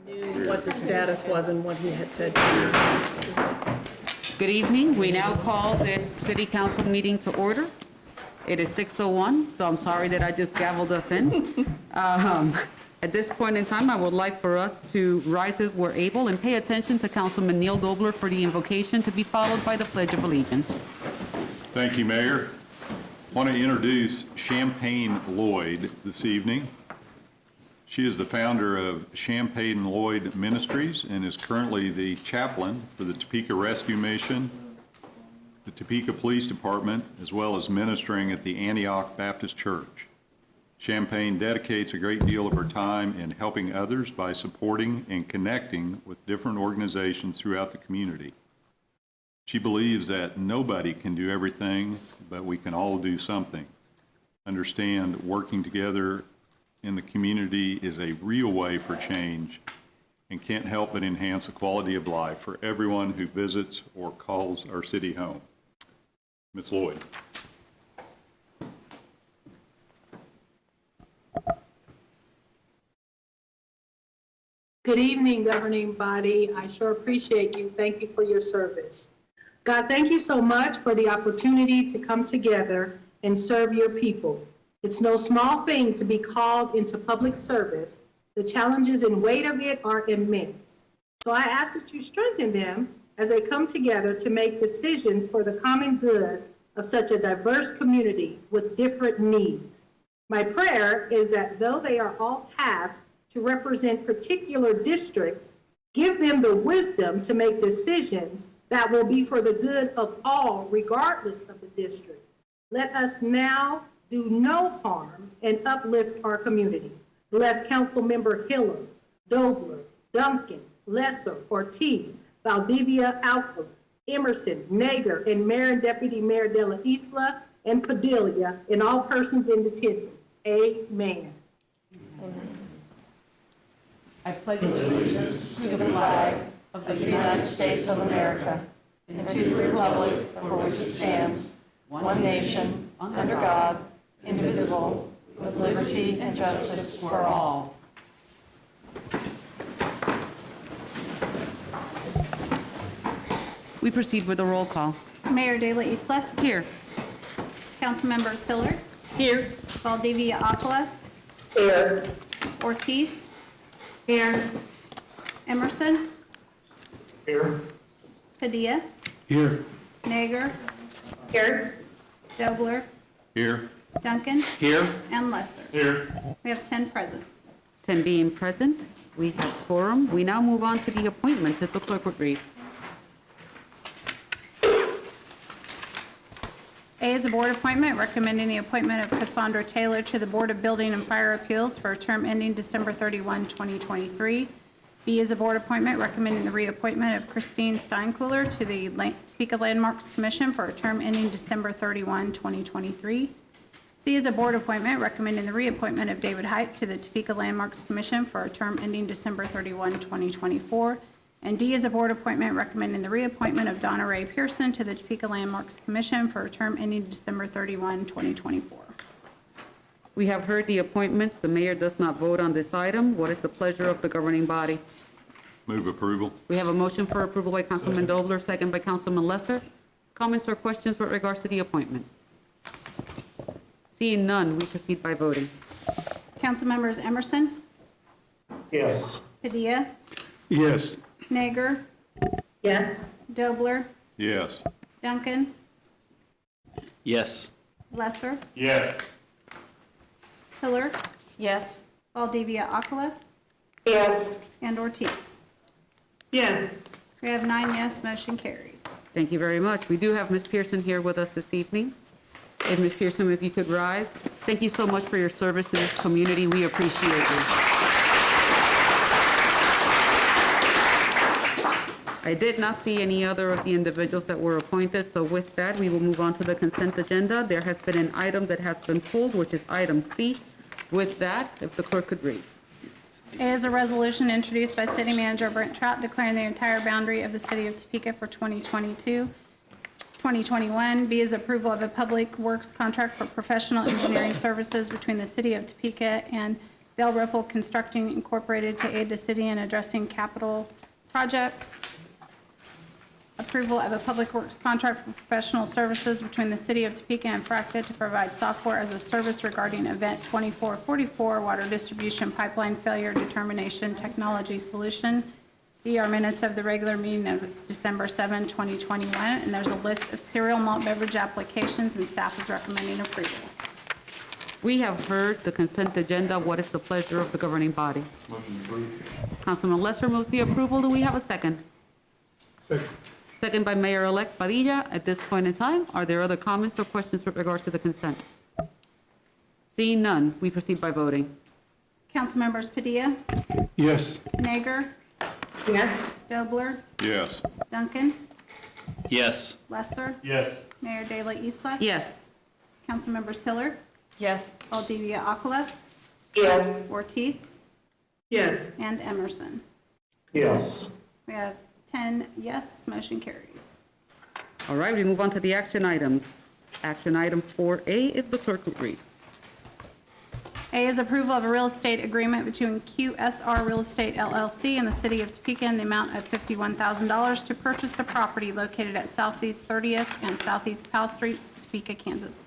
knew what the status was and what he had said to you. Good evening. We now call this city council meeting to order. It is 6:01, so I'm sorry that I just gavelled us in. At this point in time, I would like for us to rise if we're able and pay attention to Councilman Neil Dobler for the invocation to be followed by the Pledge of Allegiance. Thank you, Mayor. I want to introduce Champagne Lloyd this evening. She is the founder of Champagne Lloyd Ministries and is currently the chaplain for the Topeka Rescue Mission, the Topeka Police Department, as well as ministering at the Antioch Baptist Church. Champagne dedicates a great deal of her time in helping others by supporting and connecting with different organizations throughout the community. She believes that nobody can do everything, but we can all do something. Understand working together in the community is a real way for change and can't help but enhance the quality of life for everyone who visits or calls our city home. Ms. Lloyd. Good evening, governing body. I sure appreciate you. Thank you for your service. God, thank you so much for the opportunity to come together and serve your people. It's no small thing to be called into public service. The challenges and weight of it are immense. So I ask that you strengthen them as they come together to make decisions for the common good of such a diverse community with different needs. My prayer is that though they are all tasked to represent particular districts, give them the wisdom to make decisions that will be for the good of all, regardless of the district. Let us now do no harm and uplift our community. Bless Councilmember Hiller, Dobler, Duncan, Lesser, Ortiz, Valdivia, Alcala, Emerson, Nager, and Mayor and Deputy Mayor De La Isla and Padilla, and all persons in attendance. Amen. I pledge allegiance to the flag of the United States of America and to the republic for which it stands, one nation, under God, indivisible, with liberty and justice for all. We proceed with a roll call. Mayor De La Isla. Here. Councilmembers Hiller. Here. Valdivia Acala. Here. Ortiz. Here. Emerson. Here. Padilla. Here. Nager. Here. Dobler. Here. Duncan. Here. And Lesser. Here. We have 10 present. 10 being present, we have quorum. We now move on to the appointments, if the clerk would read. A is a board appointment recommending the appointment of Cassandra Taylor to the Board of Building and Fire Appeals for a term ending December 31, 2023. B is a board appointment recommending the reappointment of Christine Steinkühler to the Topeka Landmarks Commission for a term ending December 31, 2023. C is a board appointment recommending the reappointment of David Height to the Topeka Landmarks Commission for a term ending December 31, 2024. And D is a board appointment recommending the reappointment of Donna Ray Pearson to the Topeka Landmarks Commission for a term ending December 31, 2024. We have heard the appointments. The mayor does not vote on this item. What is the pleasure of the governing body? Move approval. We have a motion for approval by Councilman Dobler, second by Councilman Lesser. Comments or questions with regards to the appointments? Seeing none, we proceed by voting. Councilmembers Emerson, Yes. Padilla, Yes. Nager, Yes. Dobler, Yes. Duncan, Yes. Lesser, Yes. Hiller, Yes. Valdivia Acala, Yes. and Ortiz. Yes. We have 9 yes, motion carries. Thank you very much. We do have Ms. Pearson here with us this evening. And Ms. Pearson, if you could rise. Thank you so much for your service to this community. We appreciate you. I did not see any other of the individuals that were appointed, so with that, we will move on to the consent agenda. There has been an item that has been pulled, which is item C. With that, if the clerk could read. A is a resolution introduced by City Manager Brent Trout declaring the entire boundary of the City of Topeka for 2022-2021. B is approval of a public works contract for professional engineering services between the City of Topeka and Del Ripple Constructing Incorporated to aid the city in addressing capital projects. Approval of a public works contract for professional services between the city of Topeka and Fracta to provide software as a service regarding Event 2444 Water Distribution Pipeline Failure Determination Technology Solution. DR minutes of the regular meeting of December 7, 2021, and there's a list of cereal malt beverage applications, and staff is recommending approval. We have heard the consent agenda. What is the pleasure of the governing body? Motion approved. Councilman Lesser moves the approval. Do we have a second? Second. Second by Mayor-elect Padilla. At this point in time, are there other comments or questions with regards to the consent? Seeing none, we proceed by voting. Councilmembers Padilla, Yes. Nager, Yes. Dobler, Yes. Duncan, Yes. Lesser, Yes. Mayor De La Isla. Yes. Councilmembers Hiller, Yes. Valdivia Aquila, Yes. Ortiz, Yes. and Emerson. Yes. We have 10 yes, motion carries. All right, we move on to the action items. Action item 4A, if the clerk would read. A is approval of a real estate agreement between QSR Real Estate LLC and the City of Topeka in the amount of $51,000 to purchase the property located at Southeast 30th and Southeast Powell Streets, Topeka, Kansas.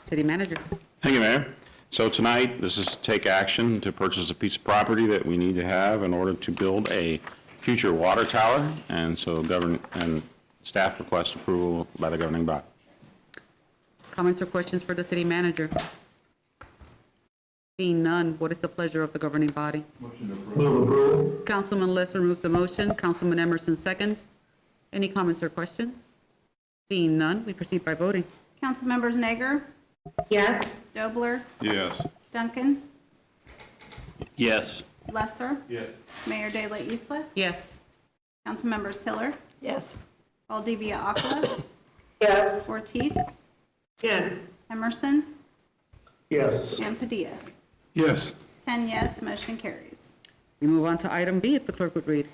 City manager. Thank you, Mayor. So tonight, this is to take action to purchase a piece of property that we need to have in order to build a future water tower, and so staff request approval by the governing body. Comments or questions for the city manager? Seeing none, what is the pleasure of the governing body? Move approval. Councilman Lesser moves the motion. Councilman Emerson seconds. Any comments or questions? Seeing none, we proceed by voting. Councilmembers Nager, Yes. Dobler, Yes. Duncan, Yes. Lesser, Yes. Mayor De La Isla. Yes. Councilmembers Hiller, Yes. Valdivia Aquila, Yes. Ortiz, Yes. Emerson, Yes. and Padilla. Yes. 10 yes, motion carries. We move on to item B, if the clerk would read.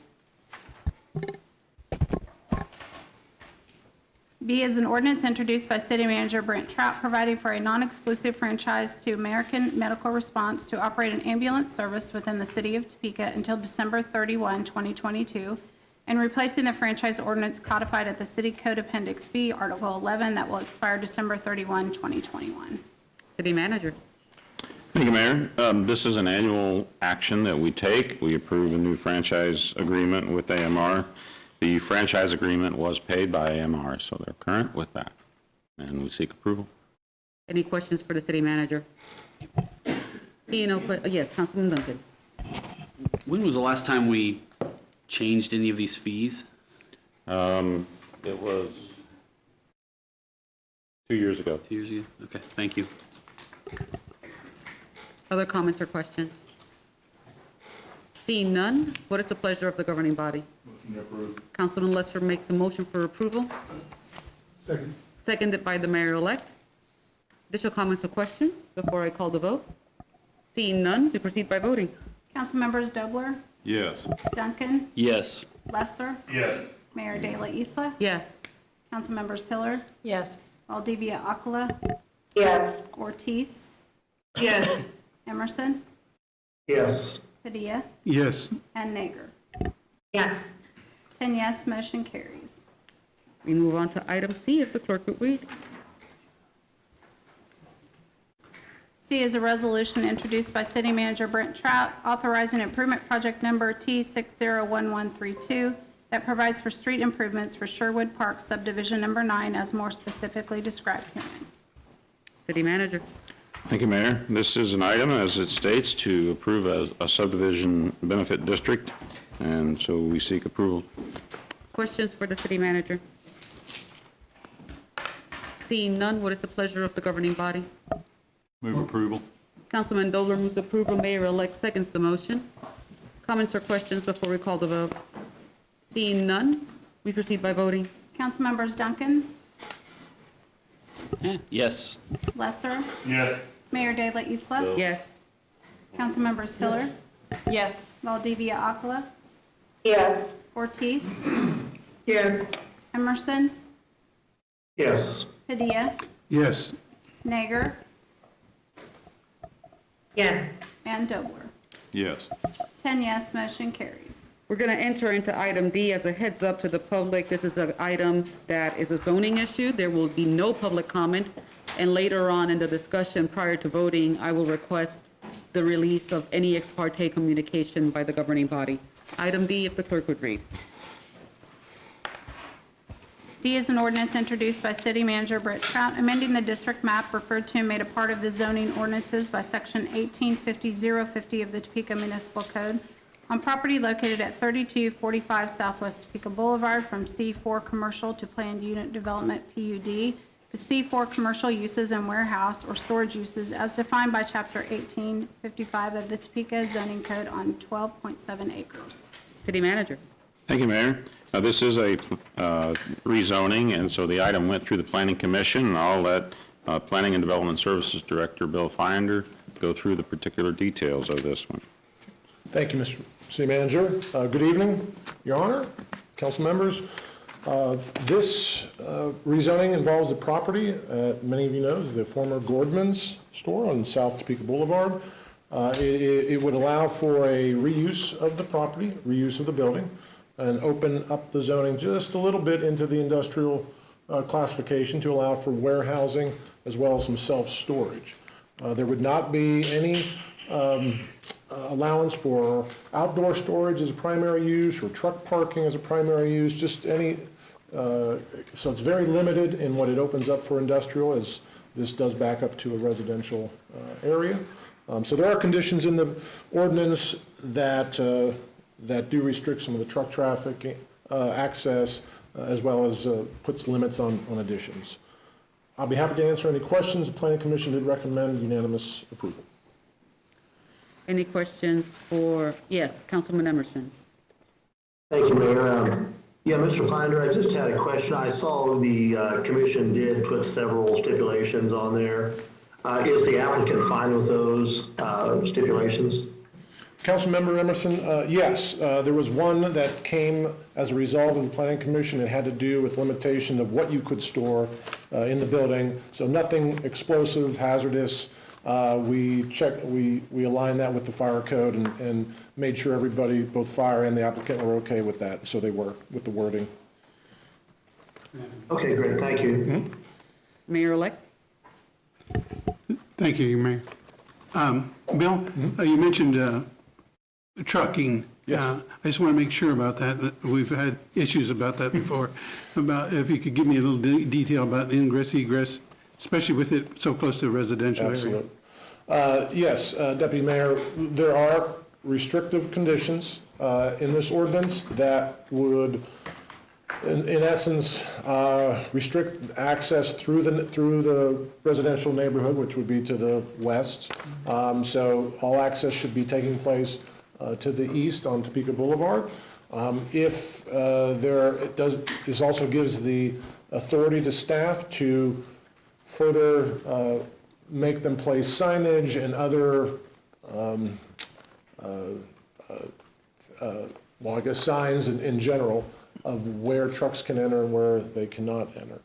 B is an ordinance introduced by City Manager Brent Trout providing for a non-exclusive franchise to American Medical Response to operate an ambulance service within the City of Topeka until December 31, 2022, and replacing the franchise ordinance codified at the City Code Appendix B, Article 11, that will expire December 31, 2021. City manager. Thank you, Mayor. This is an annual action that we take. We approve a new franchise agreement with AMR. The franchise agreement was paid by AMR, so they're current with that, and we seek approval. Any questions for the city manager? Seeing no, yes, Councilman Duncan. When was the last time we changed any of these fees? It was 2 years ago. 2 years ago? Okay, thank you. Other comments or questions? Seeing none, what is the pleasure of the governing body? Motion approved. Councilman Lesser makes a motion for approval, Second. seconded by the mayor-elect. Additional comments or questions before I call the vote? Seeing none, we proceed by voting. Councilmembers Dobler, Yes. Duncan, Yes. Lesser, Yes. Mayor De La Isla. Yes. Councilmembers Hiller, Yes. Valdivia Aquila, Yes. Ortiz, Yes. Emerson, Yes. Padilla, Yes. and Nager. Yes. 10 yes, motion carries. We move on to item C, if the clerk would read. C is a resolution introduced by City Manager Brent Trout authorizing improvement project number T601132 that provides for street improvements for Sherwood Park subdivision number 9 as more specifically described herein. City manager. Thank you, Mayor. This is an item, as it states, to approve a subdivision benefit district, and so we seek approval. Questions for the city manager? Seeing none, what is the pleasure of the governing body? Move approval. Councilman Dobler moves approval. Mayor-elect seconds the motion. Comments or questions before we call the vote? Seeing none, we proceed by voting. Councilmembers Duncan, Yes. Lesser, Yes. Mayor De La Isla. Yes. Councilmembers Hiller, Yes. Valdivia Aquila, Yes. Ortiz, Yes. Emerson, Yes. Padilla, Yes. Nager, Yes. and Dobler. Yes. 10 yes, motion carries. We're going to enter into item D as a heads up to the public. This is an item that is a zoning issue. There will be no public comment. And later on in the discussion prior to voting, I will request the release of any ex parte communication by the governing body. Item D, if the clerk would read. D is an ordinance introduced by City Manager Brett Trout, amending the district map referred to and made a part of the zoning ordinances by Section 1850050 of the Topeka Municipal Code on property located at 3245 Southwest Topeka Boulevard from C4 Commercial to Planned Unit Development PUD to C4 Commercial Uses and Warehouse or Storage Uses as defined by Chapter 1855 of the Topeka Zoning Code on 12.7 acres. City Manager. Thank you, Mayor. This is a rezoning, and so the item went through the Planning Commission, and I'll let Planning and Development Services Director Bill Finder go through the particular details of this one. Thank you, Mr. City Manager. Good evening, Your Honor, council members. This rezoning involves the property, many of you know, is the former Gordman's store on South Topeka Boulevard. It would allow for a reuse of the property, reuse of the building, and open up the zoning just a little bit into the industrial classification to allow for warehousing as well as some self-storage. There would not be any allowance for outdoor storage as a primary use or truck parking as a primary use, just any, so it's very limited in what it opens up for industrial, as this does back up to a residential area. So there are conditions in the ordinance that that do restrict some of the truck traffic access, as well as puts limits on additions. I'll be happy to answer any questions. The Planning Commission did recommend unanimous approval. Any questions for, yes, Councilman Emerson? Thank you, Mayor. Yeah, Mr. Finder, I just had a question. I saw the commission did put several stipulations on there. Is the applicant fine with those stipulations? Councilmember Emerson, yes, there was one that came as a result of the Planning Commission. It had to do with limitation of what you could store in the building. So nothing explosive, hazardous. We aligned that with the fire code and made sure everybody, both fire and the applicant, were okay with that. So they were with the wording. Okay, great. Thank you. Mayor-elect? Thank you, Mayor. Bill, you mentioned trucking. Yeah. I just want to make sure about that. We've had issues about that before. About if you could give me a little detail about ingress, egress, especially with it so close to a residential area. Absolutely. Yes, Deputy Mayor, there are restrictive conditions in this ordinance that would, in essence, restrict access through the residential neighborhood, which would be to the west. So all access should be taking place to the east on Topeka Boulevard. If this also gives the authority to staff to further make them place signage and other, well, I guess signs in general of where trucks can enter and where they cannot enter.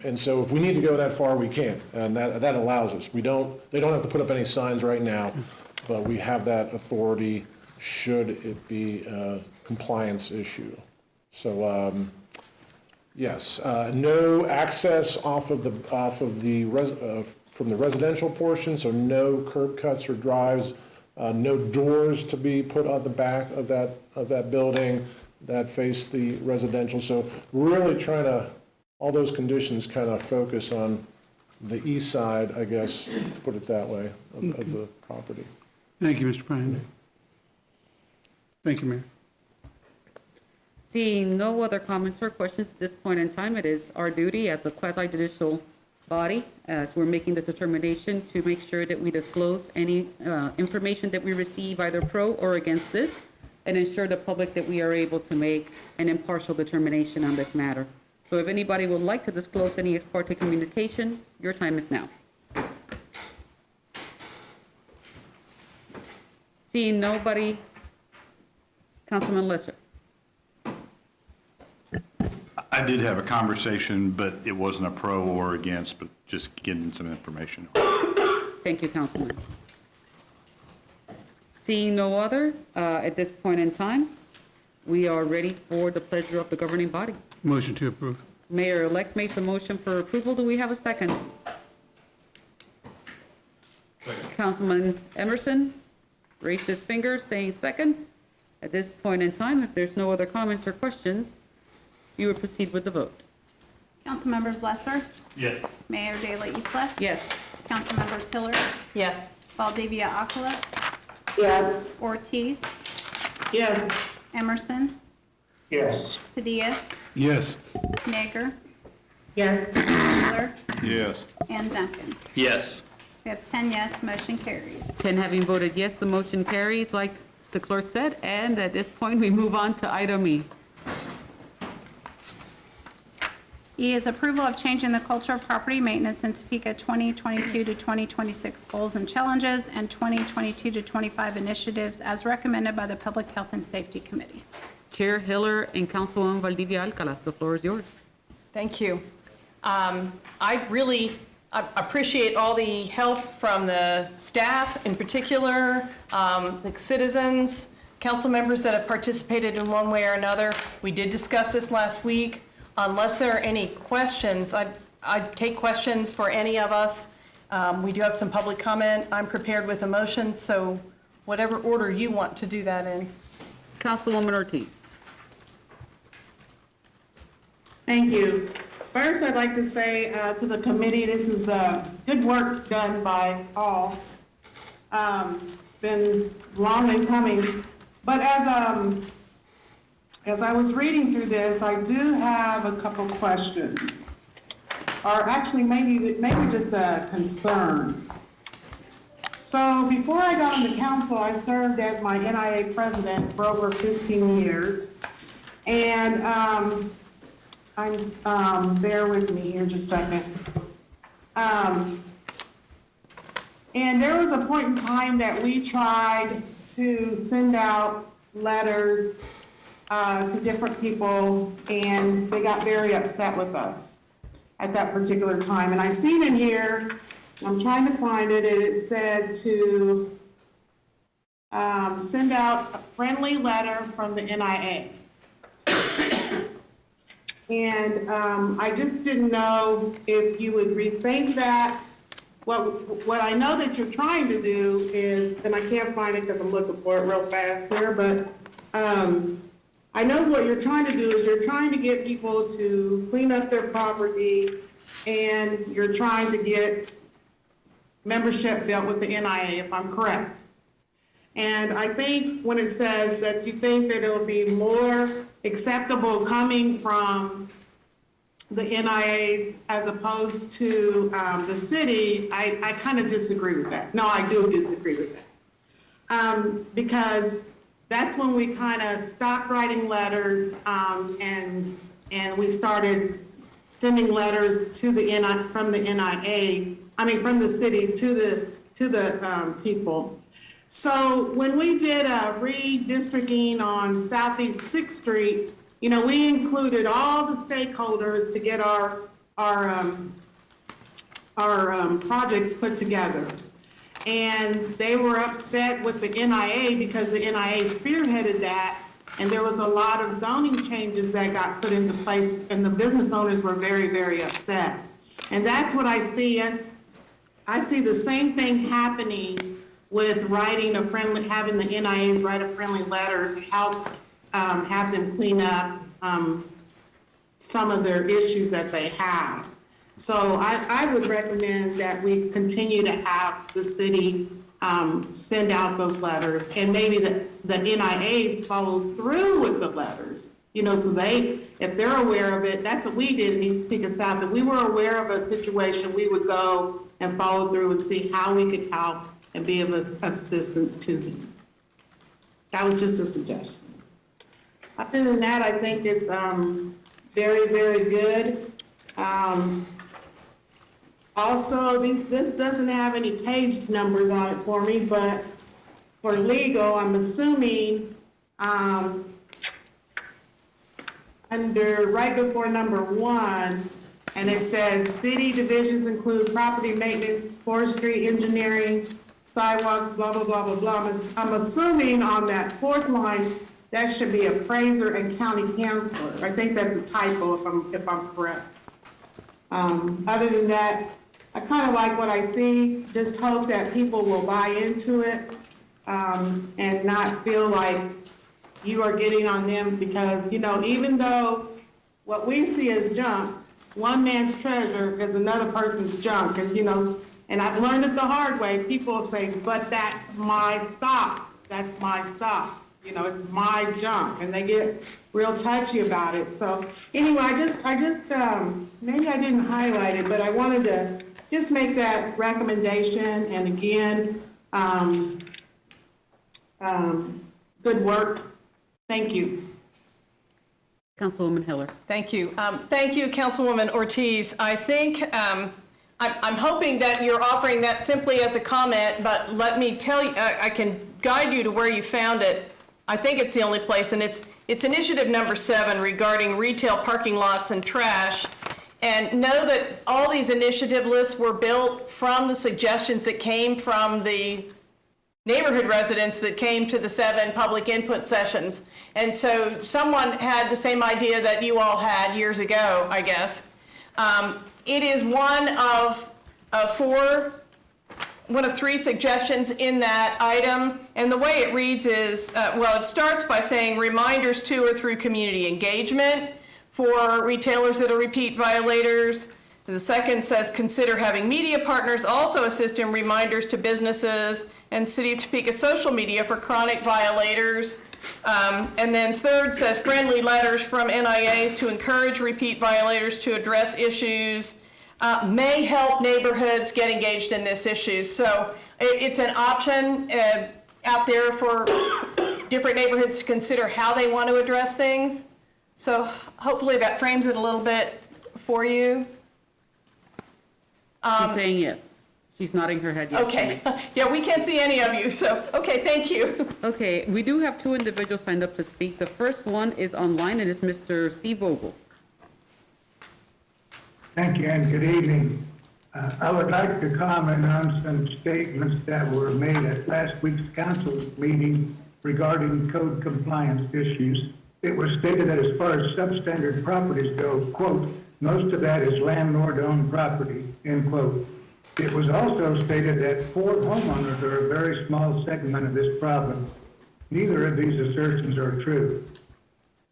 And so if we need to go that far, we can, and that allows us. They don't have to put up any signs right now, but we have that authority should it be a compliance issue. So yes, no access from the residential portion, so no curb cuts or drives, no doors to be put on the back of that building that face the residential. So really trying to, all those conditions kind of focus on the east side, I guess, to put it that way, of the property. Thank you, Mr. Finder. Thank you, Mayor. Seeing no other comments or questions at this point in time, it is our duty as a quasi-judicial body, as we're making this determination, to make sure that we disclose any information that we receive either pro or against this, and ensure the public that we are able to make an impartial determination on this matter. So if anybody would like to disclose any ex parte communication, your time is now. Seeing nobody, Councilman Lesser. I did have a conversation, but it wasn't a pro or against, but just getting some information. Thank you, Councilman. Seeing no other, at this point in time, we are ready for the pleasure of the governing body. Motion to approve. Mayor-elect makes a motion for approval. Do we have a second? Councilman Emerson raised his finger saying second. At this point in time, if there's no other comments or questions, you will proceed with the vote. Councilmembers Lesser? Yes. Mayor De La Isla? Yes. Councilmembers Hiller? Yes. Valdivia Aquila? Yes. Ortiz? Yes. Emerson? Yes. Padilla? Yes. Naeger? Yes. Wheeler? Yes. And Duncan. Yes. We have 10 yes, motion carries. 10 having voted yes, the motion carries, like the clerk said, and at this point, we move on to item E. E is approval of changing the culture of property maintenance in Topeka 2022 to 2026 goals and challenges and 2022 to 25 initiatives as recommended by the Public Health and Safety Committee. Chair Hiller and Councilwoman Valdivia Alcala, the floor is yours. Thank you. I really appreciate all the help from the staff in particular, the citizens, council members that have participated in one way or another. We did discuss this last week. Unless there are any questions, I'd take questions for any of us. We do have some public comment. I'm prepared with a motion, so whatever order you want to do that in. Councilwoman Ortiz. Thank you. First, I'd like to say to the committee, this is good work done by all. It's been long in coming, but as I was reading through this, I do have a couple questions, or actually maybe just a concern. So before I got on the council, I served as my NIA president for over 15 years, and bear with me here just a second. And there was a point in time that we tried to send out letters to different people, and they got very upset with us at that particular time. And I seen in here, I'm trying to find it, and it said to send out a friendly letter from the NIA. And I just didn't know if you would rethink that. What I know that you're trying to do is, and I can't find it because I'm looking for it real fast here, but I know what you're trying to do is you're trying to get people to clean up their property, and you're trying to get membership built with the NIA, if I'm correct. And I think when it says that you think that it will be more acceptable coming from the NIAs as opposed to the city, I kind of disagree with that. No, I do disagree with that. Because that's when we kind of stopped writing letters and we started sending letters to the from the NIA, from the city to the people. So when we did a redistricting on Southeast 6th Street, we included all the stakeholders to get our projects put together. And they were upset with the NIA because the NIA spearheaded that, and there was a lot of zoning changes that got put into place, and the business owners were very, very upset. And that's what I see I see the same thing happening with having the NIAs write a friendly letter to help have them clean up some of their issues that they have. So I would recommend that we continue to have the city send out those letters, and maybe the NIAs follow through with the letters. So if they're aware of it, that's what we did in East Topeka South. If we were aware of a situation, we would go and follow through and see how we could help and be of assistance to them. That was just a suggestion. Other than that, I think it's very, very good. Also, this doesn't have any page numbers on it for me, but for legal, I'm assuming under right before number 1, and it says city divisions include property maintenance, forestry, engineering, sidewalks, blah, blah, blah, blah, blah. I'm assuming on that fourth line, that should be appraiser and county counselor. I think that's a typo if I'm correct. Other than that, I kind of like what I see, just hope that people will buy into it, and not feel like you are getting on them because, you know, even though what we see as junk, one man's treasure is another person's junk. And, you know, and I've learned it the hard way. People say, but that's my stuff. That's my stuff. You know, it's my junk. And they get real touchy about it. So anyway, I just maybe I didn't highlight it, but I wanted to just make that recommendation. And again, good work. Thank you. Councilwoman Hiller. Thank you. Thank you, Councilwoman Ortiz. I think I'm hoping that you're offering that simply as a comment, but let me tell you, I can guide you to where you found it. I think it's the only place, and it's initiative number 7 regarding retail parking lots and trash. And know that all these initiative lists were built from the suggestions that came from the neighborhood residents that came to the 7 public input sessions. And so someone had the same idea that you all had years ago, I guess. It is one of 3 suggestions in that item. And the way it reads is, well, it starts by saying reminders to or through community engagement for retailers that are repeat violators. The second says consider having media partners also assist in reminders to businesses and City of Topeka social media for chronic violators. And then third says friendly letters from NIAs to encourage repeat violators to address issues, may help neighborhoods get engaged in this issue. So it's an option out there for different neighborhoods to consider how they want to address things. So hopefully that frames it a little bit for you. She's saying yes. She's nodding her head yes. Okay. Yeah, we can't see any of you, so, okay, thank you. Okay, we do have 2 individuals signed up to speak. The first one is online, and it's Mr. Steve Vogel. Thank you, and good evening. I would like to comment on some statements that were made at last week's council meeting regarding code compliance issues. It was stated that as far as substandard properties go, quote, most of that is landlord-owned property, end quote. It was also stated that 4 homeowners are a very small segment of this problem. Neither of these assertions are true.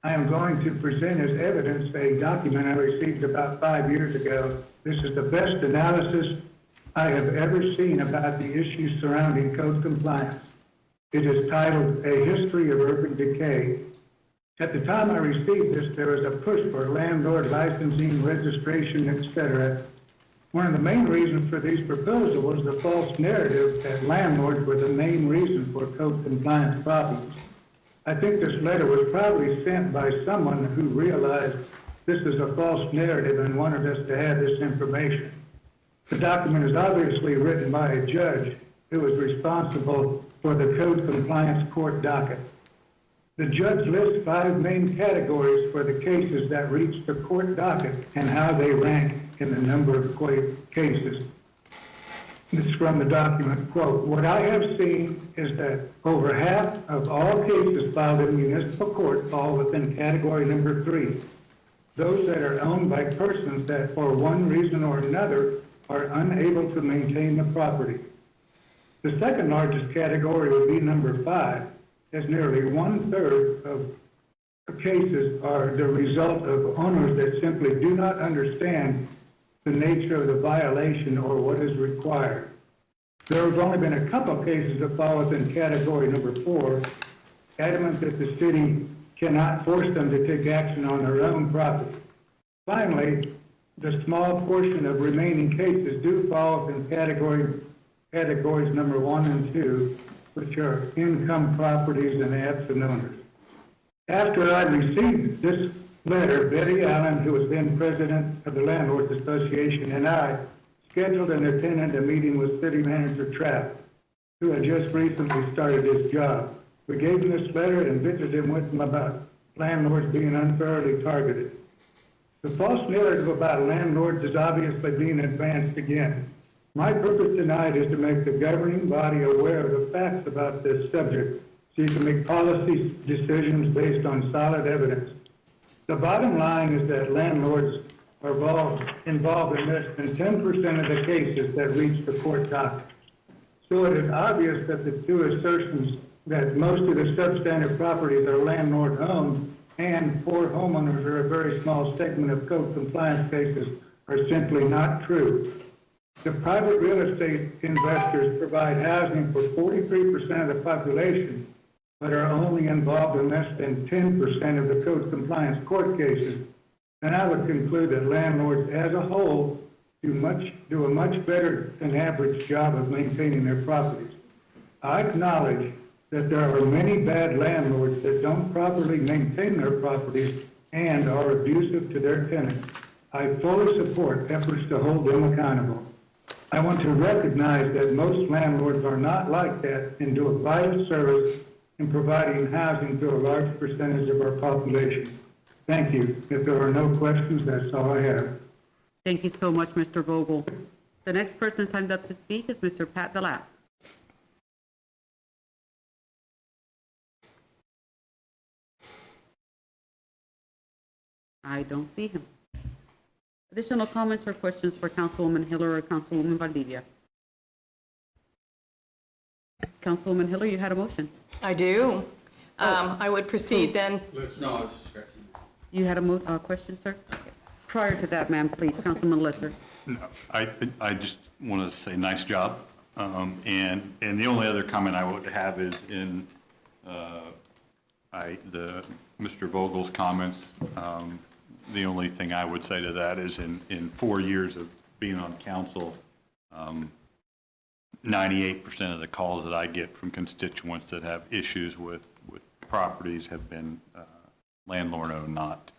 I am going to present as evidence a document I received about 5 years ago. This is the best analysis I have ever seen about the issues surrounding code compliance. It is titled A History of Urban Decay. At the time I received this, there was a push for landlord licensing, registration, etc. One of the main reasons for these proposals was the false narrative that landlords were the main reason for code compliance problems. I think this letter was probably sent by someone who realized this is a false narrative and wanted us to have this information. The document is obviously written by a judge who is responsible for the code compliance court docket. The judge lists 5 main categories for the cases that reach the court docket and how they rank in the number of cases. This is from the document, quote, what I have seen is that over half of all cases filed in municipal court fall within category number 3. Those that are owned by persons that for one reason or another are unable to maintain the property. The second largest category would be number 5, as nearly 1/3 of cases are the result of owners that simply do not understand the nature of the violation or what is required. There have only been a couple of cases that fall within category number 4, adamant that the city cannot force them to take action on their own property. Finally, the small portion of remaining cases do fall within categories number 1 and 2, which are income properties and absent owners. After I received this letter, Betty Allen, who was then president of the Landlords Association, and I scheduled and attended a meeting with City Manager Trapp, who had just recently started his job. We gave him this letter and visited him with him about landlords being unfairly targeted. The false narrative about landlords is obviously being advanced again. My purpose tonight is to make the governing body aware of the facts about this subject, so you can make policy decisions based on solid evidence. The bottom line is that landlords are involved in less than 10% of the cases that reach the court docket. So it is obvious that the two assertions that most of the substandard properties are landlord-owned and poor homeowners are a very small segment of code compliance cases are simply not true. The private real estate investors provide housing for 43% of the population, but are only involved in less than 10% of the code compliance court cases. And I would conclude that landlords as a whole do a much better than average job of maintaining their properties. I acknowledge that there are many bad landlords that don't properly maintain their properties and are abusive to their tenants. I fully support efforts to hold them accountable. I want to recognize that most landlords are not like that and do a vital service in providing housing to a large percentage of our population. Thank you. If there are no questions, that's all I have. Thank you so much, Mr. Vogel. The next person signed up to speak is Mr. Pat Delap. I don't see him. Additional comments or questions for Councilwoman Hiller or Councilwoman Valdivia? Councilwoman Hiller, you had a motion. I do. I would proceed then. You had a question, sir? Prior to that, ma'am, please, Councilman Lesser. No, I just want to say nice job. And the only other comment I would have is in Mr. Vogel's comments. The only thing I would say to that is in 4 years of being on council, 98% of the calls that I get from constituents that have issues with properties have been landlord-owned, not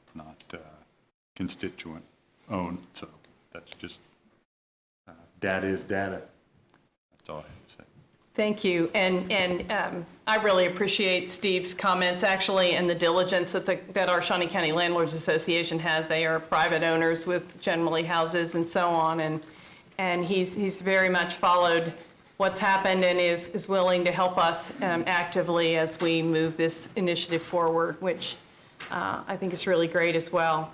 constituent-owned. So that's just, data is data. That's all I have to say. Thank you. And I really appreciate Steve's comments, actually, and the diligence that our Shawnee County Landlords Association has. They are private owners with generally houses and so on. And he's very much followed what's happened and is willing to help us actively as we move this initiative forward, which I think is really great as well.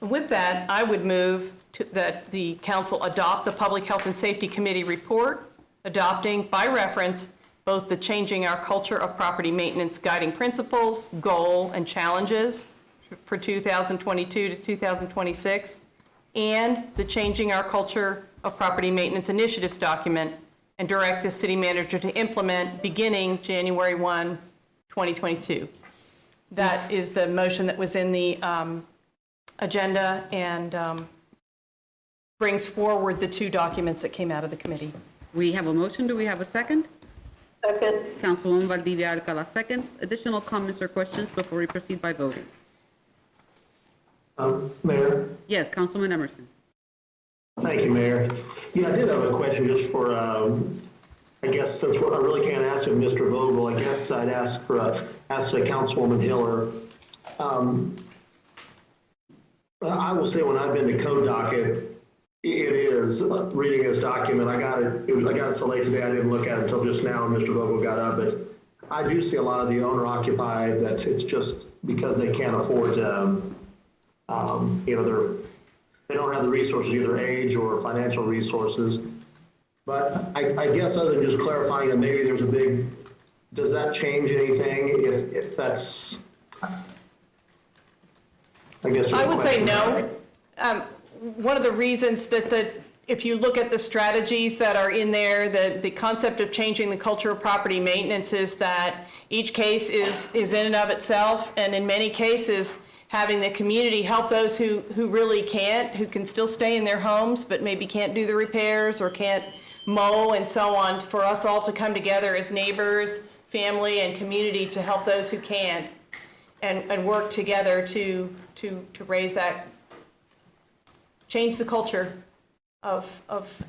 With that, I would move that the council adopt the Public Health and Safety Committee report, adopting by reference both the Changing Our Culture of Property Maintenance Guiding Principles, Goal, and Challenges for 2022 to 2026, and the Changing Our Culture of Property Maintenance Initiatives document, and direct the city manager to implement beginning January 1, 2022. That is the motion that was in the agenda and brings forward the two documents that came out of the committee. We have a motion. Do we have a second? Second. Councilwoman Valdivia Alcala seconds. Additional comments or questions before we proceed by voting? Mayor? Yes, Councilman Emerson. Thank you, Mayor. Yeah, I did have a question just for, I guess since I really can't ask of Mr. Vogel, I guess I'd ask Councilwoman Hiller. I will say when I've been to Code Docket, it is reading this document. I got it so late today I didn't look at it until just now, and Mr. Vogel got up. But I do see a lot of the owner-occupied that it's just because they can't afford to, they don't have the resources, either age or financial resources. But I guess other than just clarifying that maybe there's does that change anything if that's, I guess. I would say no. One of the reasons that if you look at the strategies that are in there, the concept of changing the culture of property maintenance is that each case is in and of itself, and in many cases, having the community help those who really can't, who can still stay in their homes, but maybe can't do the repairs or can't mow and so on, for us all to come together as neighbors, family, and community to help those who can't, and work together to raise that, change the culture of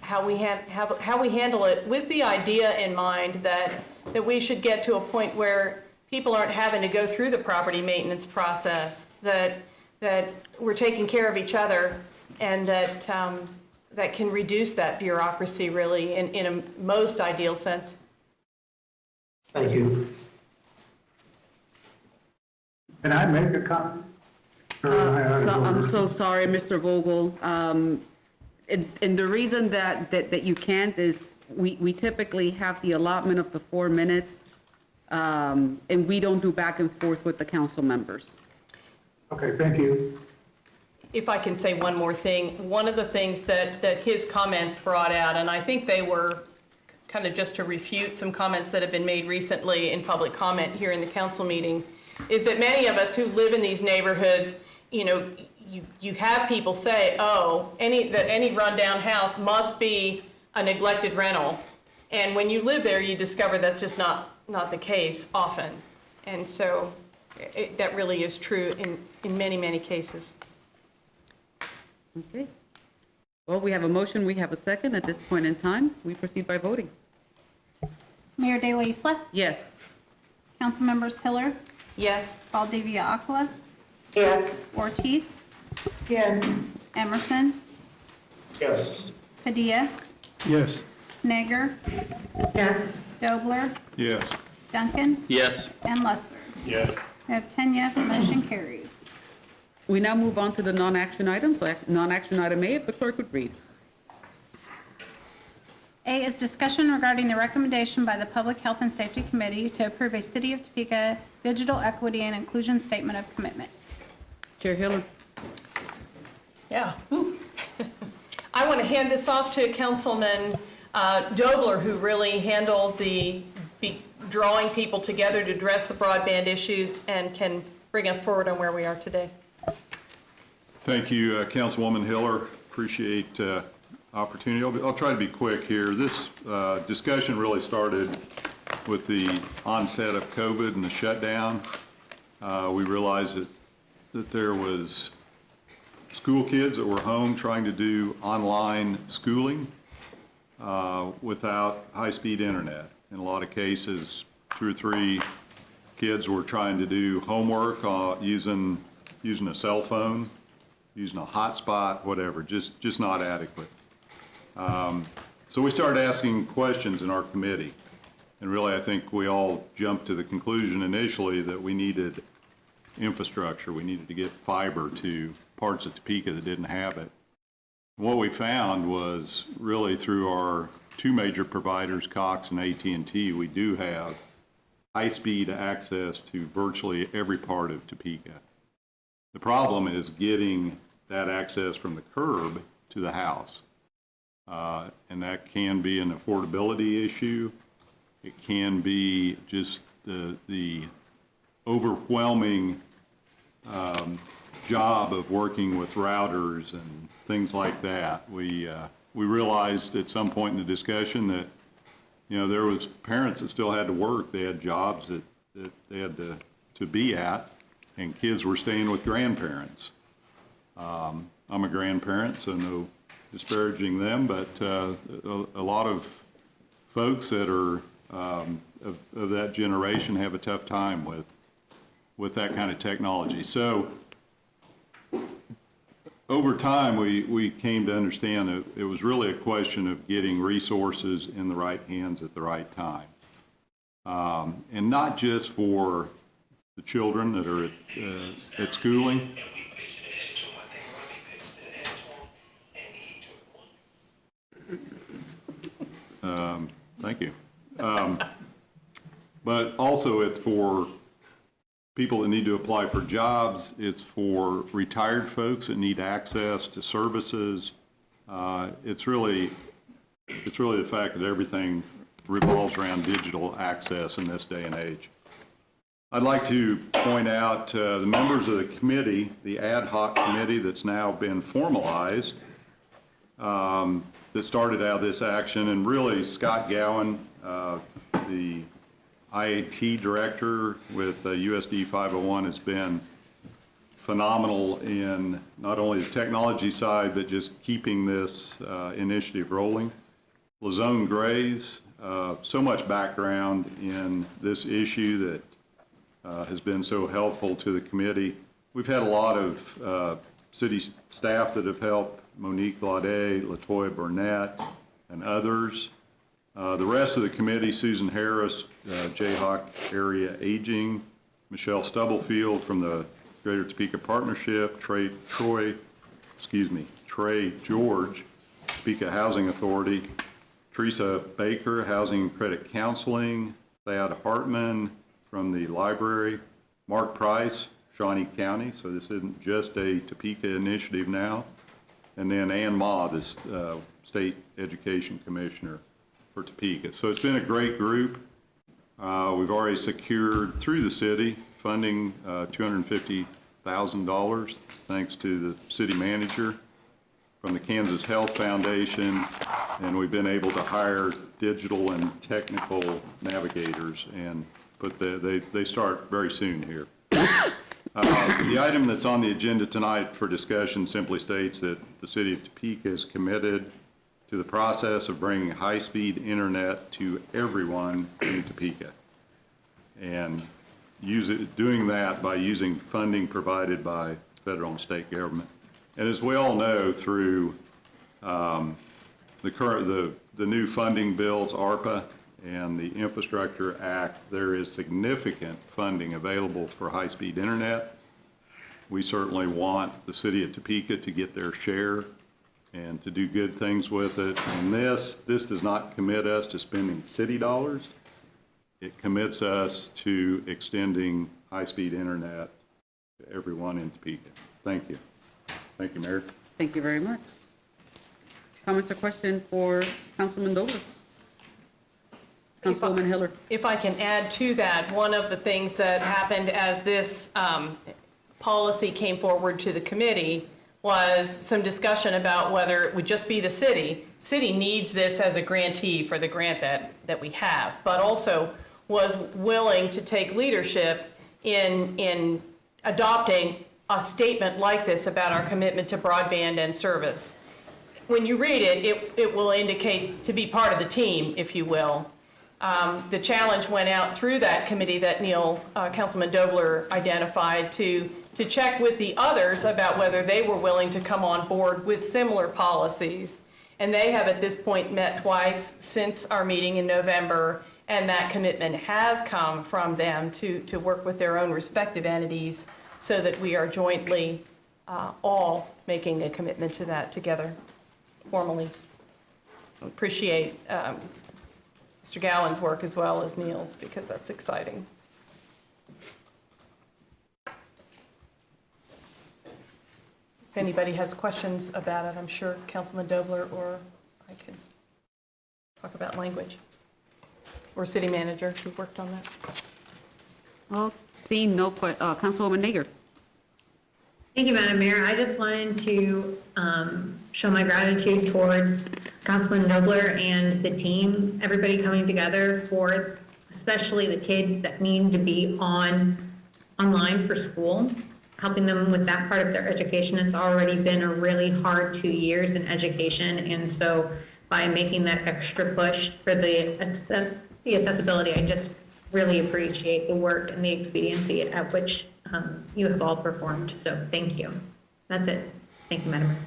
how we handle it, with the idea in mind that we should get to a point where people aren't having to go through the property maintenance process, that we're taking care of each other, and that that can reduce that bureaucracy really in a most ideal sense. Thank you. Can I make a comment? Or am I out of I'm order? so sorry, Mr. Vogel. And the reason that you can't is we typically have the allotment of the 4 minutes, and we don't do back and forth with the council members. Okay, thank you. If I can say one more thing, one of the things that his comments brought out, and I think they were kind of just to refute some comments that have been made recently in public comment here in the council meeting, is that many of us who live in these neighborhoods, you know, you have people say, oh, any rundown house must be a neglected rental. And when you live there, you discover that's just not the case often. And so that really is true in many, many cases. Okay. Well, we have a motion, we have a second. At this point in time, we proceed by voting. Mayor De La Isla, Yes. Councilmembers Hiller, Yes. Valdivia Aquila, Yes. Ortiz, Yes. Emerson, Yes. Padilla, Yes. Nager, Yes. Dobler, Yes. Duncan, Yes. and Lesser. Yes. We have 10 yes, motion carries. We now move on to the non-action items. Non-action item A, if the clerk would read. A is discussion regarding the recommendation by the Public Health and Safety Committee to approve a City of Topeka digital equity and inclusion statement of commitment. Chair Hiller. Yeah. Ooh. I want to hand this off to Councilman Dobler, who really handled drawing people together to address the broadband issues and can bring us forward on where we are today. Thank you, Councilwoman Hiller. Appreciate opportunity. I'll try to be quick here. This discussion really started with the onset of COVID and the shutdown. We realized that there was school kids that were home trying to do online schooling without high-speed internet. In a lot of cases, 2 or 3 kids were trying to do homework using a cell phone, using a hotspot, whatever, just not adequate. So we started asking questions in our committee. And really, I think we all jumped to the conclusion initially that we needed infrastructure. We needed to get fiber to parts of Topeka that didn't have it. What we found was really through our 2 major providers, Cox and AT&T, we do have high-speed access to virtually every part of Topeka. The problem is getting that access from the curb to the house. And that can be an affordability issue. It can be just the overwhelming job of working with routers and things like that. We realized at some point in the discussion that, you know, there was parents that still had to work. They had jobs that they had to be at, and kids were staying with grandparents. I'm a grandparent, so no disparaging them, but a lot of folks that are of that generation have a tough time with that kind of technology. So over time, we came to understand that it was really a question of getting resources in the right hands at the right time. And not just for the children that are at schooling. Thank you. But also it's for people that need to apply for jobs. It's for retired folks that need access to services. It's really the fact that everything revolves around digital access in this day and age. I'd like to point out the members of the committee, the ad hoc committee that's now been formalized, that started out this action, and really Scott Gowan, the IAT director with USD 501, has been phenomenal in not only the technology side, but just keeping this initiative rolling. Lazone Grays, so much background in this issue that has been so helpful to the committee. We've had a lot of city staff that have helped Monique Laudet, LaToya Burnett, and others. The rest of the committee, Susan Harris, Jayhawk Area Aging, Michelle Stubblefield from the Greater Topeka Partnership, Trey George, Topeka Housing Authority, Teresa Baker, Housing and Credit Counseling, Thad Hartman from the library, Mark Price, Shawnee County, so this isn't just a Topeka initiative now, and then Ann Ma, this State Education Commissioner for Topeka. So it's been a great group. We've already secured through the city funding $250,000 thanks to the city manager from the Kansas Health Foundation, and we've been able to hire digital and technical navigators, and they start very soon here. The item that's on the agenda tonight for discussion simply states that the city of Topeka is committed to the process of bringing high-speed internet to everyone in Topeka, and doing that by using funding provided by federal and state government. And as we all know, through the new funding bills, ARPA and the Infrastructure Act, there is significant funding available for high-speed internet. We certainly want the city of Topeka to get their share and to do good things with it. And this does not commit us to spending city dollars. It commits us to extending high-speed internet to everyone in Topeka. Thank you. Thank you, Mayor. Thank you very much. Comments or questions for Councilman Dobler? Councilwoman Hiller. If I can add to that, one of the things that happened as this policy came forward to the committee was some discussion about whether it would just be the city. City needs this as a grantee for the grant that we have, but also was willing to take leadership in adopting a statement like this about our commitment to broadband and service. When you read it, it will indicate to be part of the team, if you will. The challenge went out through that committee that Councilman Dobler identified to check with the others about whether they were willing to come on board with similar policies. And they have at this point met twice since our meeting in November, and that commitment has come from them to work with their own respective entities so that we are jointly all making a commitment to that together formally. Appreciate Mr. Gowan's work as well as Neil's, because that's exciting. If anybody has questions about it, I'm sure Councilman Dobler or I can talk about language. Or city manager who worked on that. Well, seeing no Councilwoman Nager. Thank you, Madam Mayor. I just wanted to show my gratitude towards Councilman Dobler and the team, everybody coming together for especially the kids that need to be online for school, helping them with that part of their education. It's already been a really hard 2 years in education, and so by making that extra push for the accessibility, I just really appreciate the work and the expediency at which you have all performed. So thank you. That's it. Thank you, Madam Mayor.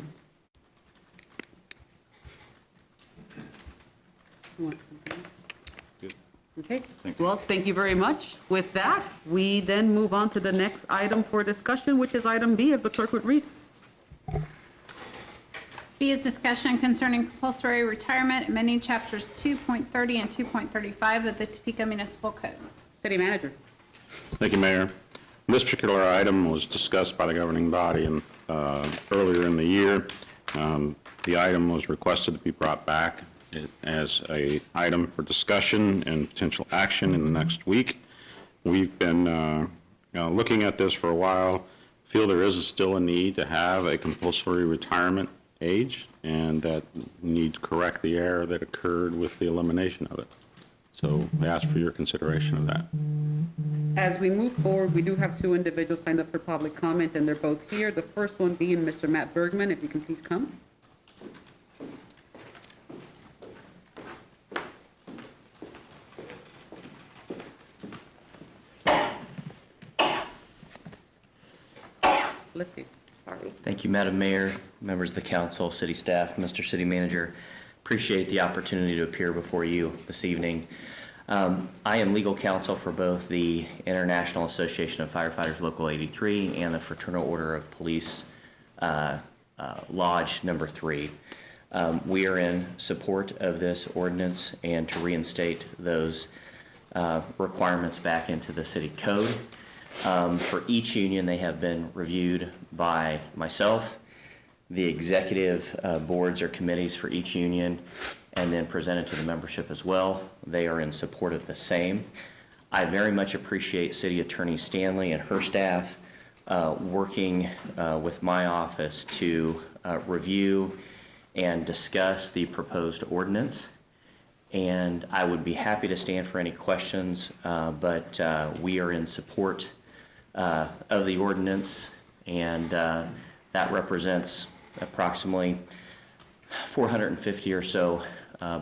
Okay, well, thank you very much. With that, we then move on to the next item for discussion, which is item B, if the clerk would read. B is discussion concerning compulsory retirement, amending chapters 2.30 and 2.35 of the Topeka Municipal Code. City Manager. Thank you, Mayor. This particular item was discussed by the governing body earlier in the year. The item was requested to be brought back as an item for discussion and potential action in the next week. We've been looking at this for a while, feel there is still a need to have a compulsory retirement age, and that need to correct the error that occurred with the elimination of it. So I ask for your consideration of that. As we move forward, we do have two individuals signed up for public comment, and they're both here. The first one being Mr. Matt Bergman, if you can please come. Bless you. Sorry. Thank you, Madam Mayor, members of the council, city staff, Mr. City Manager. Appreciate the opportunity to appear before you this evening. I am legal counsel for both the International Association of Firefighters Local 83 and the Fraternal Order of Police Lodge Number 3. We are in support of this ordinance and to reinstate those requirements back into the city code. For each union, they have been reviewed by myself, the executive boards or committees for each union, and then presented to the membership as well. They are in support of the same. I very much appreciate City Attorney Stanley and her staff working with my office to review and discuss the proposed ordinance. And I would be happy to stand for any questions, but we are in support of the ordinance, and that represents approximately 450 or so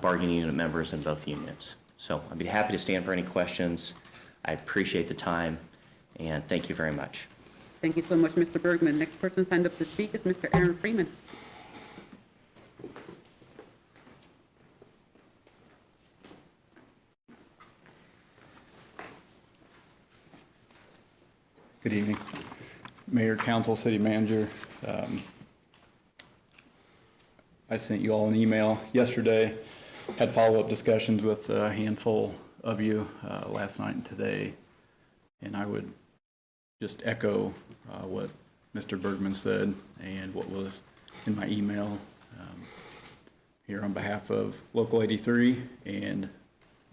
bargaining unit members in both unions. So I'd be happy to stand for any questions. I appreciate the time, and thank you very much. Thank you so much, Mr. Bergman. Next person signed up to speak is Mr. Aaron Freeman. Good evening, Mayor, Council, City Manager. I sent you all an email yesterday, had follow-up discussions with a handful of you last night and today, and I would just echo what Mr. Bergman said and what was in my email here on behalf of Local 83, and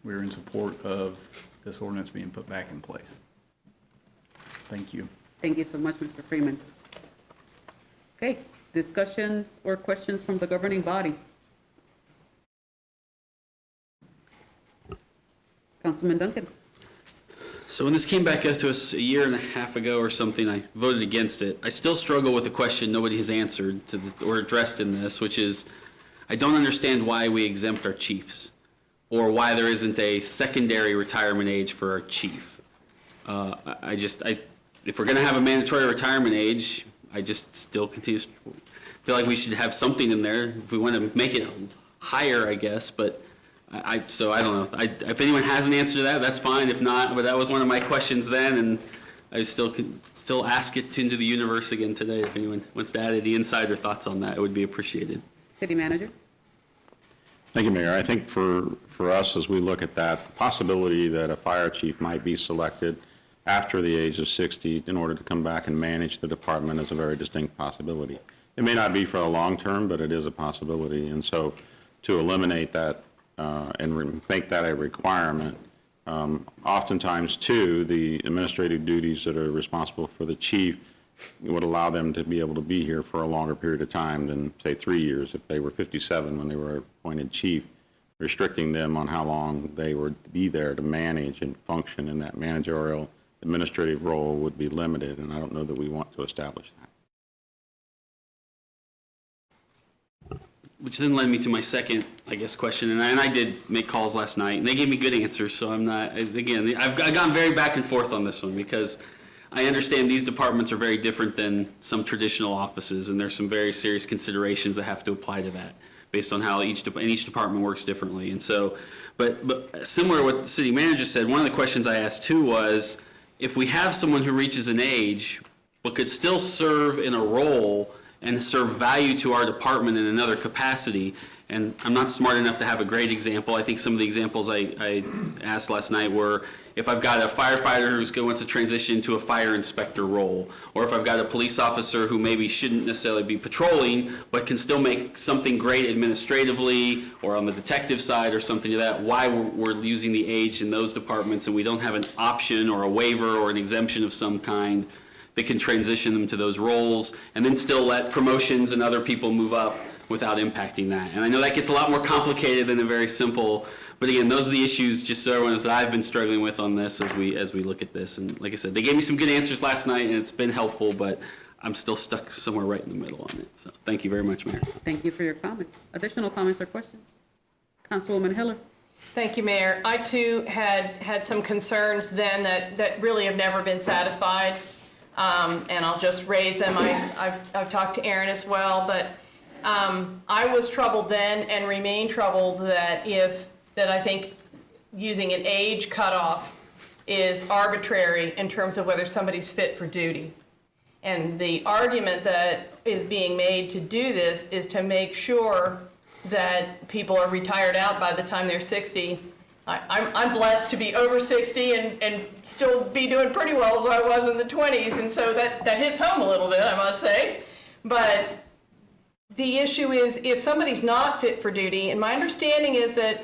we're in support of this ordinance being put back in place. Thank you. Thank you so much, Mr. Freeman. Okay, discussions or questions from the governing body? Councilman Duncan. So when this came back up to us a year and a half ago or something, I voted against it. I still struggle with a question nobody has answered to or addressed in this, which is, I don't understand why we exempt our chiefs, or why there isn't a secondary retirement age for our chief. If we're going to have a mandatory retirement age, I just still feel like we should have something in there if we want to make it higher, I guess. But I don't know. If anyone has an answer to that, that's fine. If not, but that was one of my questions then, and I still ask it into the universe again today. If anyone wants to add any insider thoughts on that, it would be appreciated. City Manager. Thank you, Mayor. I think for us, as we look at that, the possibility that a fire chief might be selected after the age of 60 in order to come back and manage the department is a very distinct possibility. It may not be for a long term, but it is a possibility. And so to eliminate that and make that a requirement, oftentimes too, the administrative duties that are responsible for the chief would allow them to be able to be here for a longer period of time than, say, 3 years. If they were 57 when they were appointed chief, restricting them on how long they would be there to manage and function in that managerial administrative role would be limited, and I don't know that we want to establish that. Which then led me to my second, I guess, question, and I did make calls last night, and they gave me good answers, so I'm not, again, I've gone very back and forth on this one, because I understand these departments are very different than some traditional offices, and there's some very serious considerations that have to apply to that, based on how each department works differently. And so, but similar to what the city manager said, one of the questions I asked too was, if we have someone who reaches an age but could still serve in a role and serve value to our department in another capacity, and I'm not smart enough to have a great example. I think some of the examples I asked last night were, if I've got a firefighter who wants to transition to a fire inspector role, or if I've got a police officer who maybe shouldn't necessarily be patrolling, but can still make something great administratively, or on the detective side or something like that, why we're using the age in those departments and we don't have an option or a waiver or an exemption of some kind that can transition them to those roles, and then still let promotions and other people move up without impacting that. And I know that gets a lot more complicated than a very simple. But again, those are the issues, just so everyone knows, that I've been struggling with on this as we look at this. And like I said, they gave me some good answers last night, and it's been helpful, but I'm still stuck somewhere right in the middle on it. So thank you very much, Mayor. Thank you for your comments. Additional comments or questions? Councilwoman Hiller. Thank you, Mayor. I too had some concerns then that really have never been satisfied. and I'll just raise them. I've talked to Aaron as well, but I was troubled then and remain troubled that I think using an age cutoff is arbitrary in terms of whether somebody's fit for duty. And the argument that is being made to do this is to make sure that people are retired out by the time they're 60. I'm blessed to be over 60 and still be doing pretty well as I was in the 20s, and so that hits home a little bit, I must say. But the issue is if somebody's not fit for duty, and my understanding is that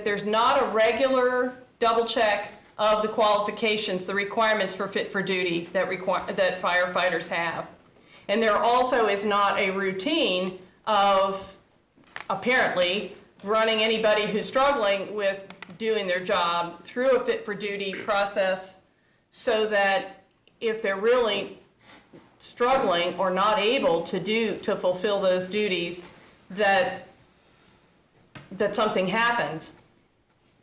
there's not a regular double check of the qualifications, the requirements for fit for duty that firefighters have. And there also is not a routine of, apparently, running anybody who's struggling with doing their job through a fit for duty process, so that if they're really struggling or not able to fulfill those duties, that something happens.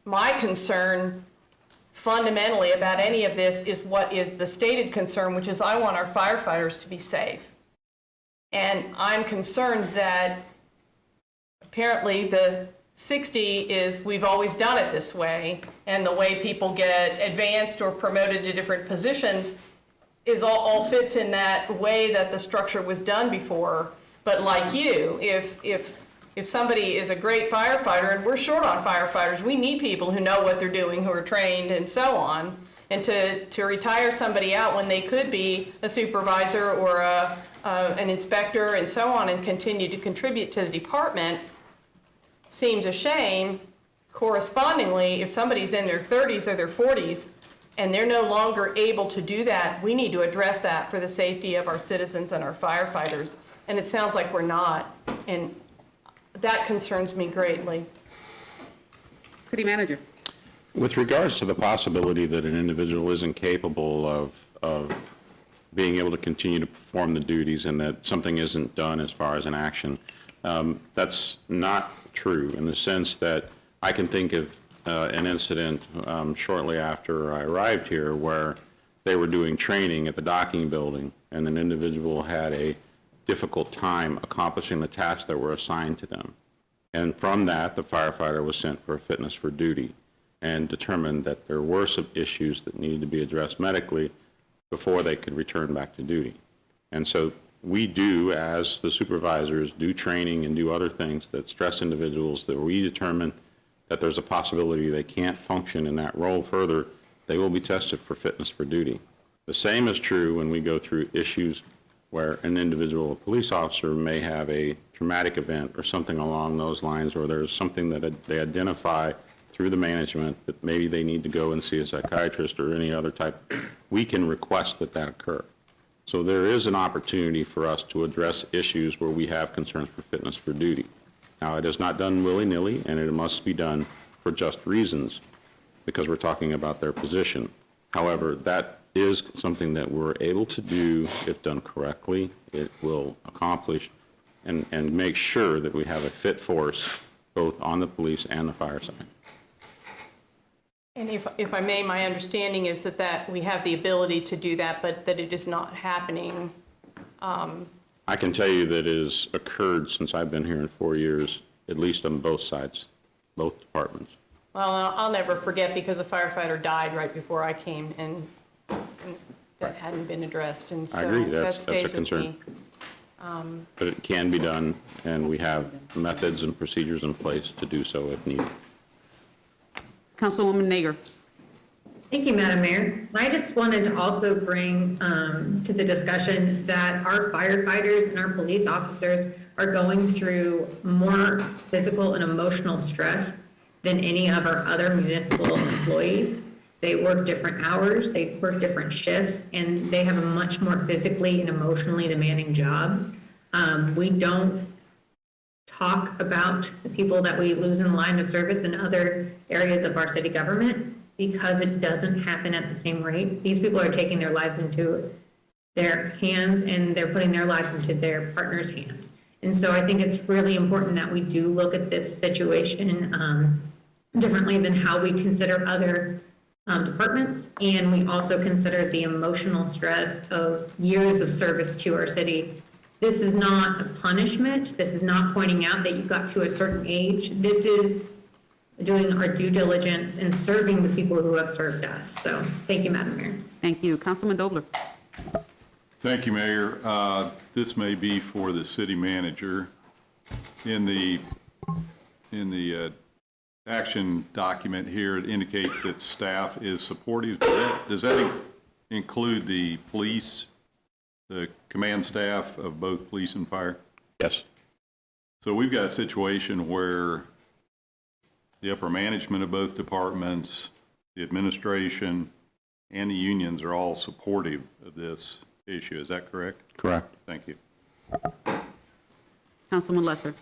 My concern fundamentally about any of this is what is the stated concern, which is I want our firefighters to be safe. And I'm concerned that apparently the 60 is we've always done it this way, and the way people get advanced or promoted to different positions is all fits in that way that the structure was done before. But like you, if somebody is a great firefighter, and we're short on firefighters, we need people who know what they're doing, who are trained, and so on. And to retire somebody out when they could be a supervisor or an inspector and so on and continue to contribute to the department seems a shame. Correspondingly, if somebody's in their 30s or their 40s and they're no longer able to do that, we need to address that for the safety of our citizens and our firefighters. And it sounds like we're not. And that concerns me greatly. City Manager. With regards to the possibility that an individual isn't capable of being able to continue to perform the duties and that something isn't done as far as an action, that's not true in the sense that I can think of an incident shortly after I arrived here where they were doing training at the docking building and an individual had a difficult time accomplishing the tasks that were assigned to them. And from that, the firefighter was sent for a fitness for duty and determined that there were some issues that needed to be addressed medically before they could return back to duty. And so we do, as the supervisors, do training and do other things that stress individuals that we determine that there's a possibility they can't function in that role further, they will be tested for fitness for duty. The same is true when we go through issues where an individual, a police officer, may have a traumatic event or something along those lines, or there's something that they identify through the management that maybe they need to go and see a psychiatrist or any other type. We can request that occur. So there is an opportunity for us to address issues where we have concerns for fitness for duty. Now, it is not done willy-nilly, and it must be done for just reasons, because we're talking about their position. However, that is something that we're able to do if done correctly. It will accomplish and make sure that we have a fit force both on the police and the fire side. And if I may, my understanding is that we have the ability to do that, but that it is not happening. I can tell you that it has occurred since I've been here in 4 years, at least on both sides, both departments. Well, I'll never forget because a firefighter died right before I came, and that hadn't been addressed, and so I agree, that that's stays a with concern. me. But it can be done, and we have methods and procedures in place to do so if needed. Councilwoman Nager. Thank you, Madam Mayor. I just wanted to also bring to the discussion that our firefighters and our police officers are going through more physical and emotional stress than any of our other municipal employees. They work different hours, they work different shifts, and they have a much more physically and emotionally demanding job. We don't talk about the people that we lose in the line of service in other areas of our city government because it doesn't happen at the same rate. These people are taking their lives into their hands and they're putting their lives into their partner's hands. And so I think it's really important that we do look at this situation differently than how we consider other departments. And we also consider the emotional stress of years of service to our city. This is not a punishment. This is not pointing out that you got to a certain age. This is doing our due diligence and serving the people who have served us. So thank you, Madam Mayor. Thank you. Councilman Dobler. Thank you, Mayor. This may be for the city manager. In the action document here, it indicates that staff is supportive. Does that include the police, the command staff of both police and fire? Yes. So we've got a situation where the upper management of both departments, the administration, and the unions are all supportive of this issue. Is that correct? Correct. Thank you. Councilman Lesser.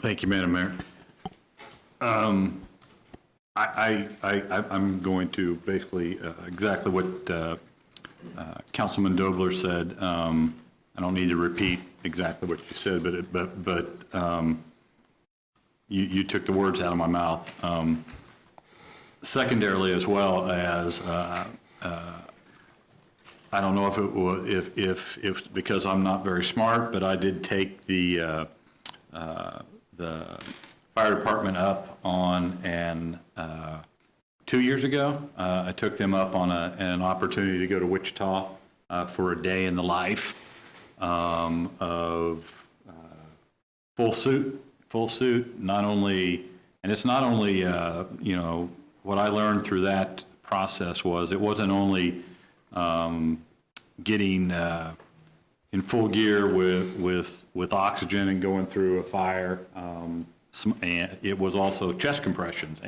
Thank you, Madam Mayor. I'm going to basically exactly what Councilman Dobler said. I don't need to repeat exactly what you said, but you took the words out of my mouth. Secondarily, as well as I don't know if it was if because I'm not very smart, but I did take the fire department up on an 2 years ago. I took them up on an opportunity to go to Wichita for a day in the life of full suit. Not only, and it's not only you know, what I learned through that process was it wasn't only getting in full gear with oxygen and going through a fire. And it was also chest compressions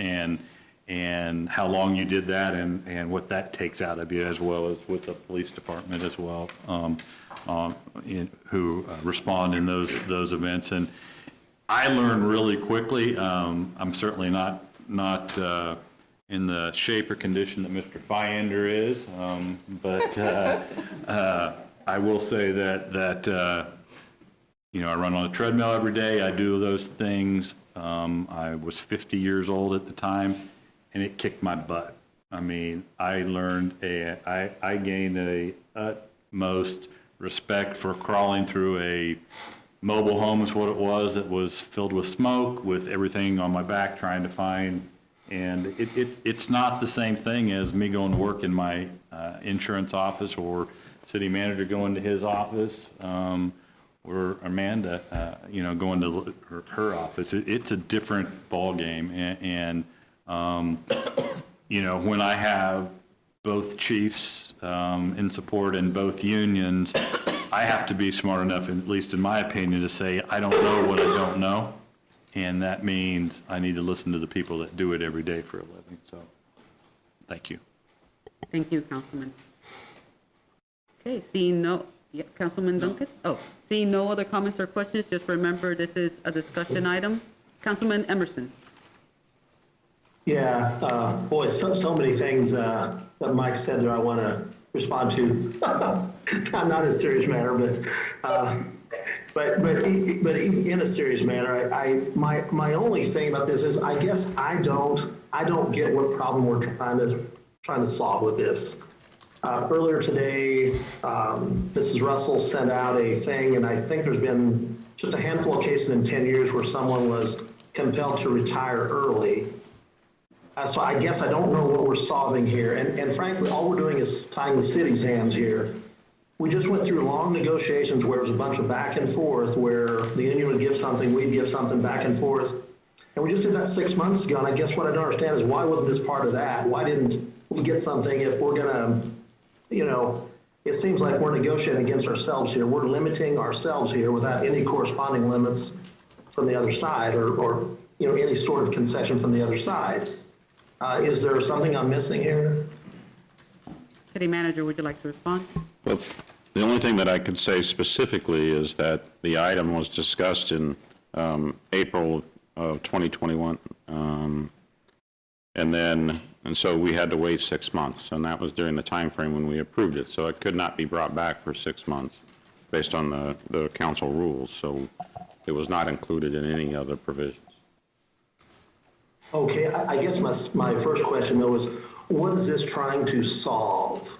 and how long you did that and what that takes out of you, as well as with the police department as well, who respond in those events. And I learned really quickly. I'm certainly not in the shape or condition that Mr. Fyander is, but I will say that you know, I run on a treadmill every day. I do those things. I was 50 years old at the time, and it kicked my butt. I mean, I learned I gained a utmost respect for crawling through a mobile home is what it was. That was filled with smoke, with everything on my back trying to find. And it's not the same thing as me going to work in my insurance office or city manager going to his office. Or Amanda, you know, going to her office. It's a different ballgame, and you know, when I have both chiefs in support and both unions, I have to be smart enough, at least in my opinion, to say I don't know what I don't know, and that means I need to listen to the people that do it every day for a living. So, thank you. Thank you, Councilman. Okay, seeing no. Yep, Councilman Duncan? Oh, seeing no other comments or questions, just remember this is a discussion item. Councilman Emerson. Yeah, boy, so many things that Mike said there I want to respond to. Not a serious matter, but in a serious manner, my only thing about this is I guess I don't get what problem we're trying to solve with this. Earlier today, Mrs. Russell sent out a thing, and I think there's been just a handful of cases in 10 years where someone was compelled to retire early. So I guess I don't know what we're solving here. And frankly, all we're doing is tying the city's hands here. We just went through long negotiations where it was a bunch of back and forth, where the union would give something, we'd give something, back and forth. And we just did that 6 months ago, and I guess what I don't understand is why wasn't this part of that? Why didn't we get something if we're going to, you know, it seems like we're negotiating against ourselves here. We're limiting ourselves here without any corresponding limits from the other side or you know, any sort of concession from the other side. Is there something I'm missing here? City Manager, would you like to respond? Well, the only thing that I could say specifically is that the item was discussed in April of 2021. And so we had to wait 6 months, and that was during the time frame when we approved it. So it could not be brought back for 6 months based on the council rules. So it was not included in any other provisions. Okay, I guess my first question though is, what is this trying to solve?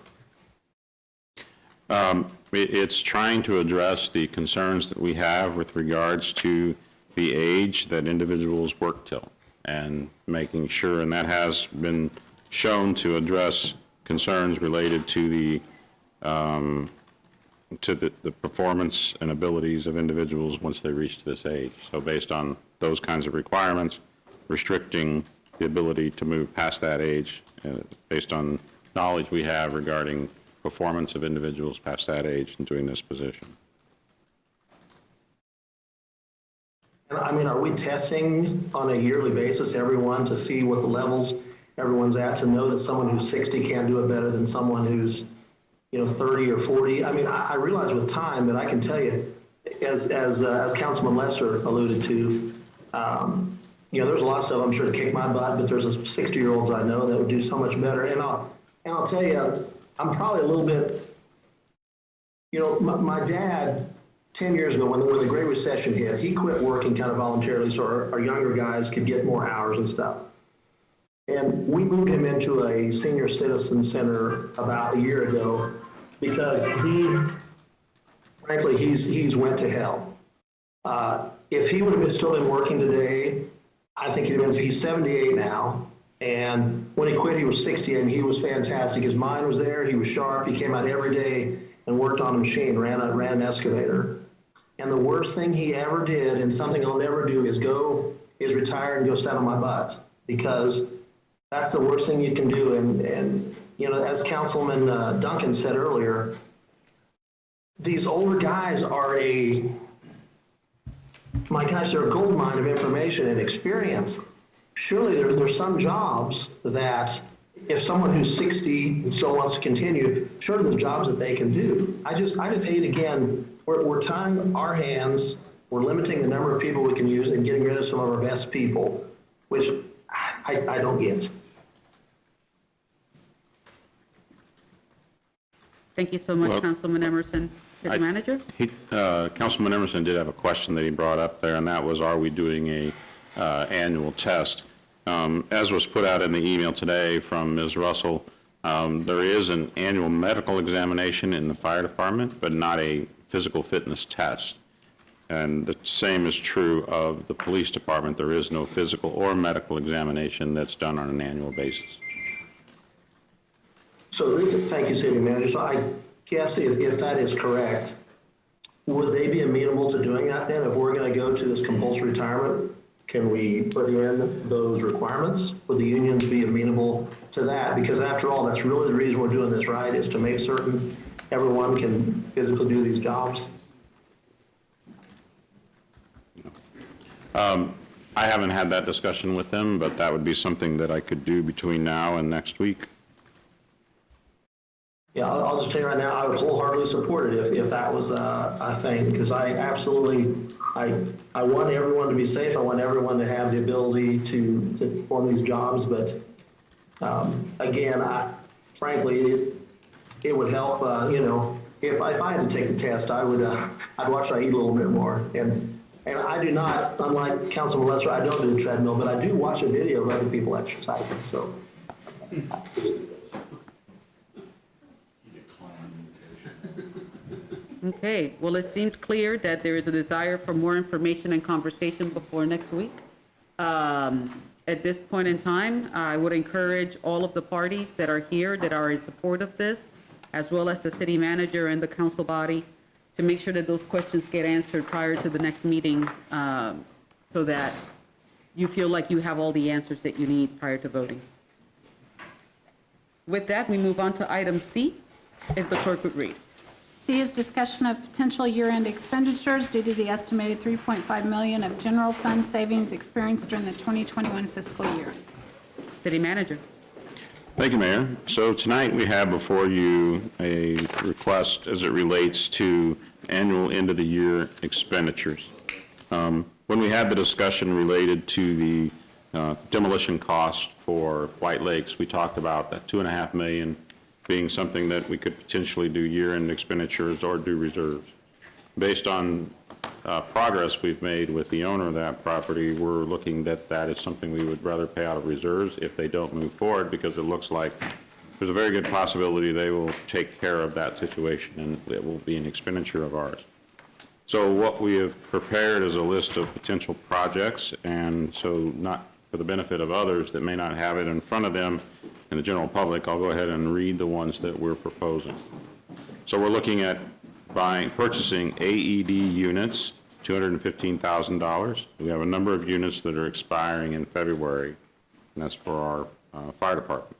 It's trying to address the concerns that we have with regards to the age that individuals work till, and making sure, and that has been shown to address concerns related to the performance and abilities of individuals once they reach this age. So based on those kinds of requirements, restricting the ability to move past that age, based on knowledge we have regarding performance of individuals past that age in doing this position. And I mean, are we testing on a yearly basis everyone to see what the levels everyone's at, to know that someone who's 60 can't do it better than someone who's, 30 or 40? I mean, I realize with time, but I can tell you, as Councilman Lesser alluded to, there's a lot of stuff I'm sure to kick my butt, but there's 60-year-olds I know that would do so much better. And I'll tell you, I'm probably a little bit, my dad, 10 years ago when the Great Recession hit, he quit working kind of voluntarily so our younger guys could get more hours and stuff. And we moved him into a senior citizen center about a year ago because frankly, he's went to hell. If he would have still been working today, I think he's 78 now. And when he quit, he was 60, and he was fantastic. His mind was there. He was sharp. He came out every day and worked on a machine, ran an excavator. And the worst thing he ever did, and something I'll never do, is retire and go sit on my butt, because that's the worst thing you can do. And as Councilman Duncan said earlier, these older guys are they're a gold mine of information and experience. Surely there's some jobs that if someone who's 60 and still wants to continue, surely there's jobs that they can do. I just hate, again, we're tying our hands, we're limiting the number of people we can use and getting rid of some of our best people, which I don't get. Thank you so much, Councilman Emerson. City Manager? Councilman Emerson did have a question that he brought up there, and that was, are we doing a annual test? As was put out in the email today from Ms. Russell, there is an annual medical examination in the fire department, but not a physical fitness test. And the same is true of the police department. There is no physical or medical examination that's done on an annual basis. So thank you, City Manager. So I guess if that is correct, would they be amenable to doing that then? If we're going to go to this compulsory retirement, can we put in those requirements? Would the unions be amenable to that? Because after all, that's really the reason we're doing this, right? Is to make certain everyone can physically do these jobs. I haven't had that discussion with them, but that would be something that I could do between now and next week. Yeah, I'll just tell you right now, I would wholeheartedly support it if that was a thing, because I want everyone to be safe. I want everyone to have the ability to perform these jobs. But again, frankly, it would help. If I had to take the test, I'd watch I eat a little bit more. And I do not, unlike Councilman Lesser, I don't do the treadmill, but I do watch a video of other people exercising. So. Okay, well, it seems clear that there is a desire for more information and conversation before next week. At this point in time, I would encourage all of the parties that are here that are in support of this, as well as the city manager and the council body, to make sure that those questions get answered prior to the next meeting, so that you feel like you have all the answers that you need prior to voting. With that, we move on to item C, if the clerk would read. C is discussion of potential year-end expenditures due to the estimated $3.5 million of general fund savings experienced during the 2021 fiscal year. City Manager. Thank you, Mayor. So tonight we have before you a request as it relates to annual end-of-the-year expenditures. When we had the discussion related to the demolition cost for White Lakes, we talked about that $2.5 million being something that we could potentially do year-end expenditures or do reserves. Based on progress we've made with the owner of that property, we're looking that that is something we would rather pay out of reserves if they don't move forward, because it looks like there's a very good possibility they will take care of that situation, and it will be an expenditure of ours. So what we have prepared is a list of potential projects, and so not for the benefit of others that may not have it in front of them and the general public, I'll go ahead and read the ones that we're proposing. So we're looking at purchasing AED units, $215,000. We have a number of units that are expiring in February, and that's for our fire department.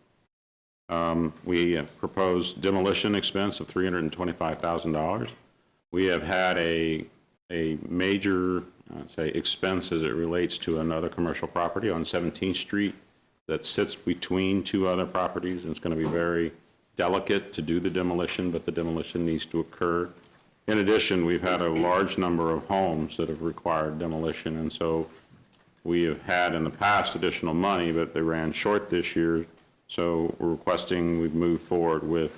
We have proposed demolition expense of $325,000. We have had a major, say, expense as it relates to another commercial property on 17th Street that sits between two other properties, and it's going to be very delicate to do the demolition, but the demolition needs to occur. In addition, we've had a large number of homes that have required demolition, and so we have had in the past additional money, but they ran short this year, so we're requesting we move forward with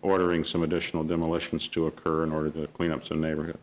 ordering some additional demolitions to occur in order to clean up some neighborhoods.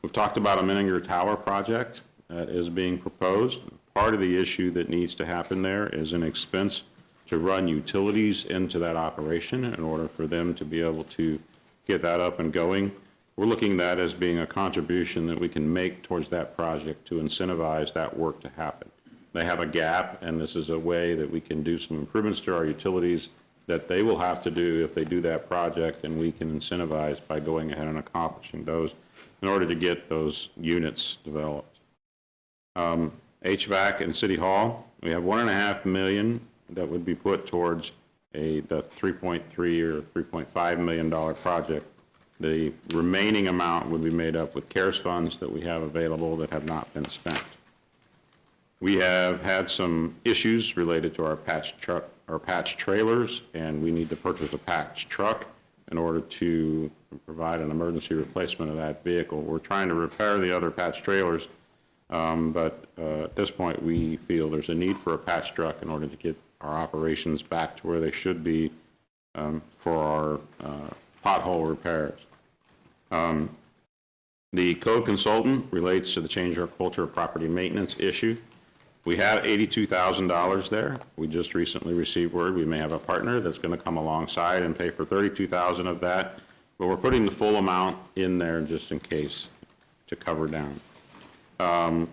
We've talked about a Menninger Tower project that is being proposed. Part of the issue that needs to happen there is an expense to run utilities into that operation in order for them to be able to get that up and going. We're looking at that as being a contribution that we can make towards that project to incentivize that work to happen. They have a gap, and this is a way that we can do some improvements to our utilities that they will have to do if they do that project, and we can incentivize by going ahead and accomplishing those in order to get those units developed. HVAC in City Hall, we have $1.5 million that would be put towards the $3.3 or $3.5 million project. The remaining amount would be made up with CARES funds that we have available that have not been spent. We have had some issues related to our patch truck, our patch trailers, and we need to purchase a patch truck in order to provide an emergency replacement of that vehicle. We're trying to repair the other patch trailers, but at this point we feel there's a need for a patch truck in order to get our operations back to where they should be for our pothole repairs. The code consultant relates to the change of our culture of property maintenance issue. We have $82,000 there. We just recently received word we may have a partner that's going to come alongside and pay for $32,000 of that, but we're putting the full amount in there just in case to cover down.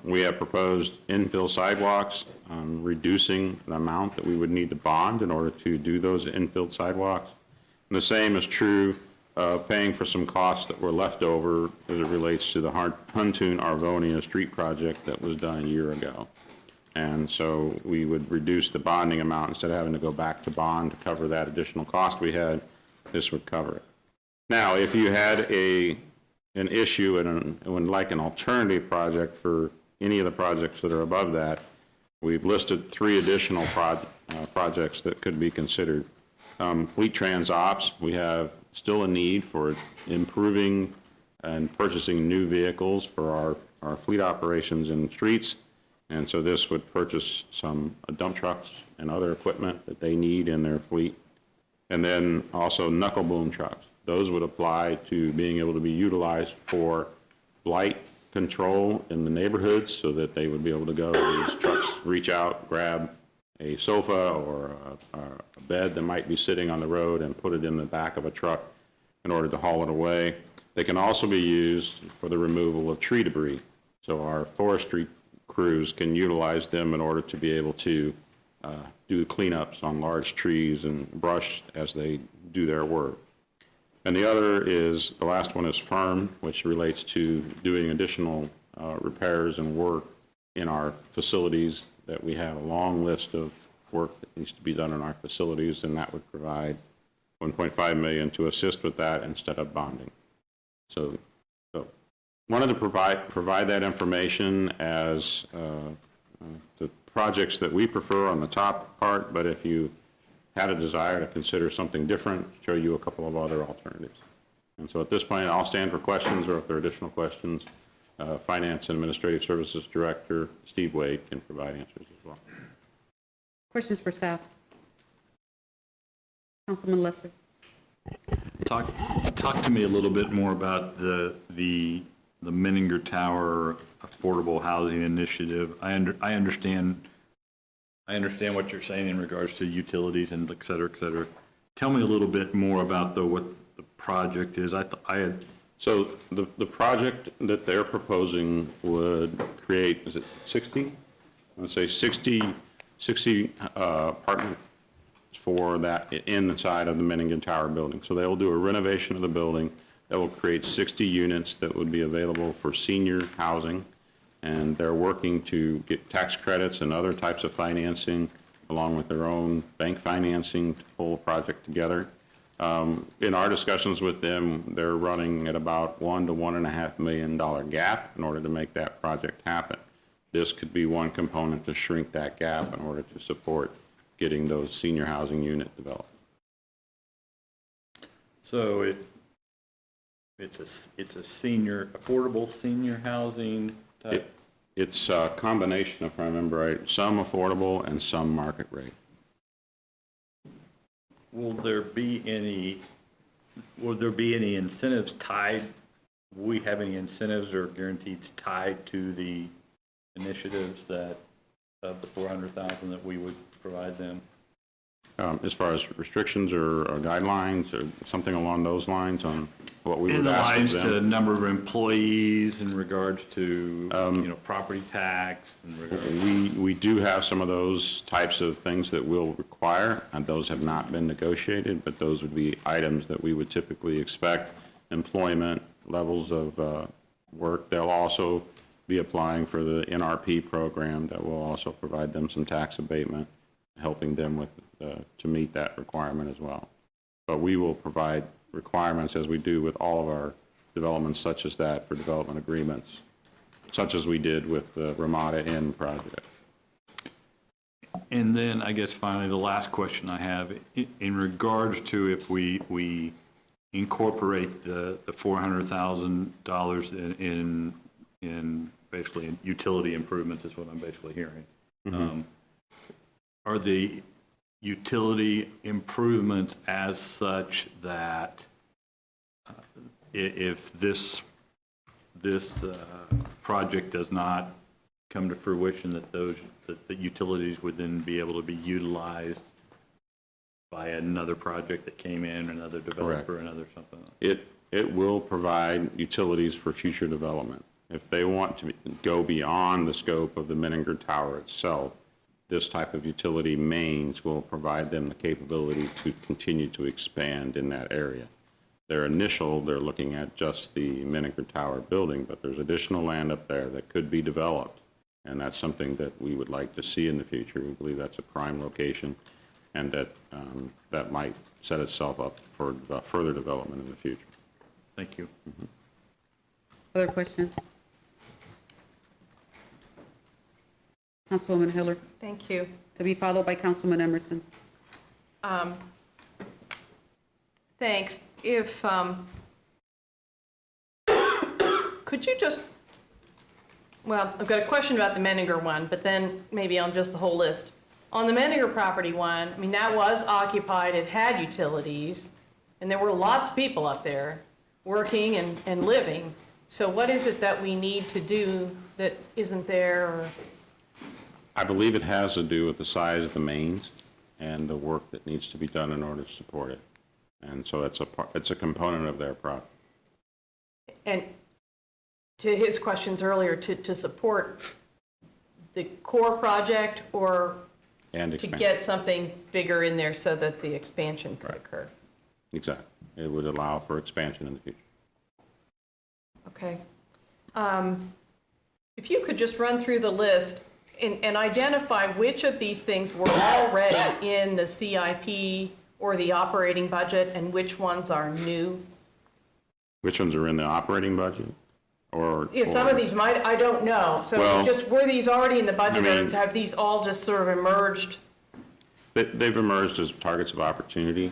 We have proposed infill sidewalks, reducing the amount that we would need to bond in order to do those infill sidewalks. And the same is true of paying for some costs that were left over as it relates to the Huntoon-Arvonia Street project that was done a year ago. And so we would reduce the bonding amount. Instead of having to go back to bond to cover that additional cost we had, this would cover it. Now, if you had an issue and like an alternative project for any of the projects that are above that, we've listed 3 additional projects that could be considered. Fleet Trans Ops, we have still a need for improving and purchasing new vehicles for our fleet operations in streets. And so this would purchase some dump trucks and other equipment that they need in their fleet. And then also knuckle boom trucks. Those would apply to being able to be utilized for blight control in the neighborhoods so that they would be able to go, these trucks reach out, grab a sofa or a bed that might be sitting on the road and put it in the back of a truck in order to haul it away. They can also be used for the removal of tree debris. So our forestry crews can utilize them in order to be able to do cleanups on large trees and brush as they do their work. And the other is, the last one is firm, which relates to doing additional repairs and work in our facilities, that we have a long list of work that needs to be done in our facilities, and that would provide $1.5 million to assist with that instead of bonding. So wanted to provide that information as the projects that we prefer on the top part, but if you had a desire to consider something different, show you a couple of other alternatives. And so at this point, I'll stand for questions, or if there are additional questions, Finance and Administrative Services Director Steve Wade can provide answers as well. Questions for staff? Councilman Lesser. Talk to me a little bit more about the the Menninger Tower Affordable Housing Initiative. I understand what you're saying in regards to utilities and et cetera, et cetera. Tell me a little bit more about what the project is. So the project that they're proposing would create, is it 60? I would say 60 apartments for that inside of the Menninger Tower building. So they will do a renovation of the building that will create 60 units that would be available for senior housing. And they're working to get tax credits and other types of financing along with their own bank financing to pull the project together. In our discussions with them, they're running at about $1 to $1.5 million gap in order to make that project happen. This could be one component to shrink that gap in order to support getting those senior housing units developed. So it's a senior, affordable senior housing type? It's a combination, if I remember right, some affordable and some market rate. Will there be any incentives tied? Will we have any incentives or guarantees tied to the initiatives that, of the $400,000 that we would provide them? As far as restrictions or guidelines or something along those lines on what we would ask of them? In the lines to number of employees in regards to, property tax and regards. We do have some of those types of things that we'll require, and those have not been negotiated, but those would be items that we would typically expect. Employment, levels of work. They'll also be applying for the NRP program that will also provide them some tax abatement, helping them with to meet that requirement as well. But we will provide requirements as we do with all of our developments such as that for development agreements, such as we did with the Ramada Inn project. And then I guess finally the last question I have in regards to if we incorporate the $400,000 in basically in utility improvements is what I'm basically hearing. Mm-hmm. Are the utility improvements as such that if this project does not come to fruition, that the utilities would then be able to be utilized by another project that came in, another developer, Correct. another something? It will provide utilities for future development. If they want to go beyond the scope of the Menninger Tower itself, this type of utility mains will provide them the capability to continue to expand in that area. They're looking at just the Menninger Tower building, but there's additional land up there that could be developed, and that's something that we would like to see in the future. We believe that's a prime location, and that that might set itself up for further development in the future. Thank you. Mm-hmm. Other questions? Councilwoman Hiller, Thank you. to be followed by Councilman Emerson. Thanks. If, could you just, well, I've got a question about the Menninger one, but then maybe on just the whole list. On the Menninger property one, I mean, that was occupied, it had utilities, and there were lots of people up there working and living. So what is it that we need to do that isn't there, or? I believe it has to do with the size of the mains and the work that needs to be done in order to support it. And so it's a component of their project. And to his questions earlier, to support the core project or And to expansion. get something bigger in there so that the expansion could occur? Exactly. It would allow for expansion in the future. Okay. If you could just run through the list and identify which of these things were already in the CIP or the operating budget and which ones are new. Which ones are in the operating budget? If some of these might, I don't know. So Well, just, were these already in the budget, I mean- or have these all just sort of emerged? They've emerged as targets of opportunity.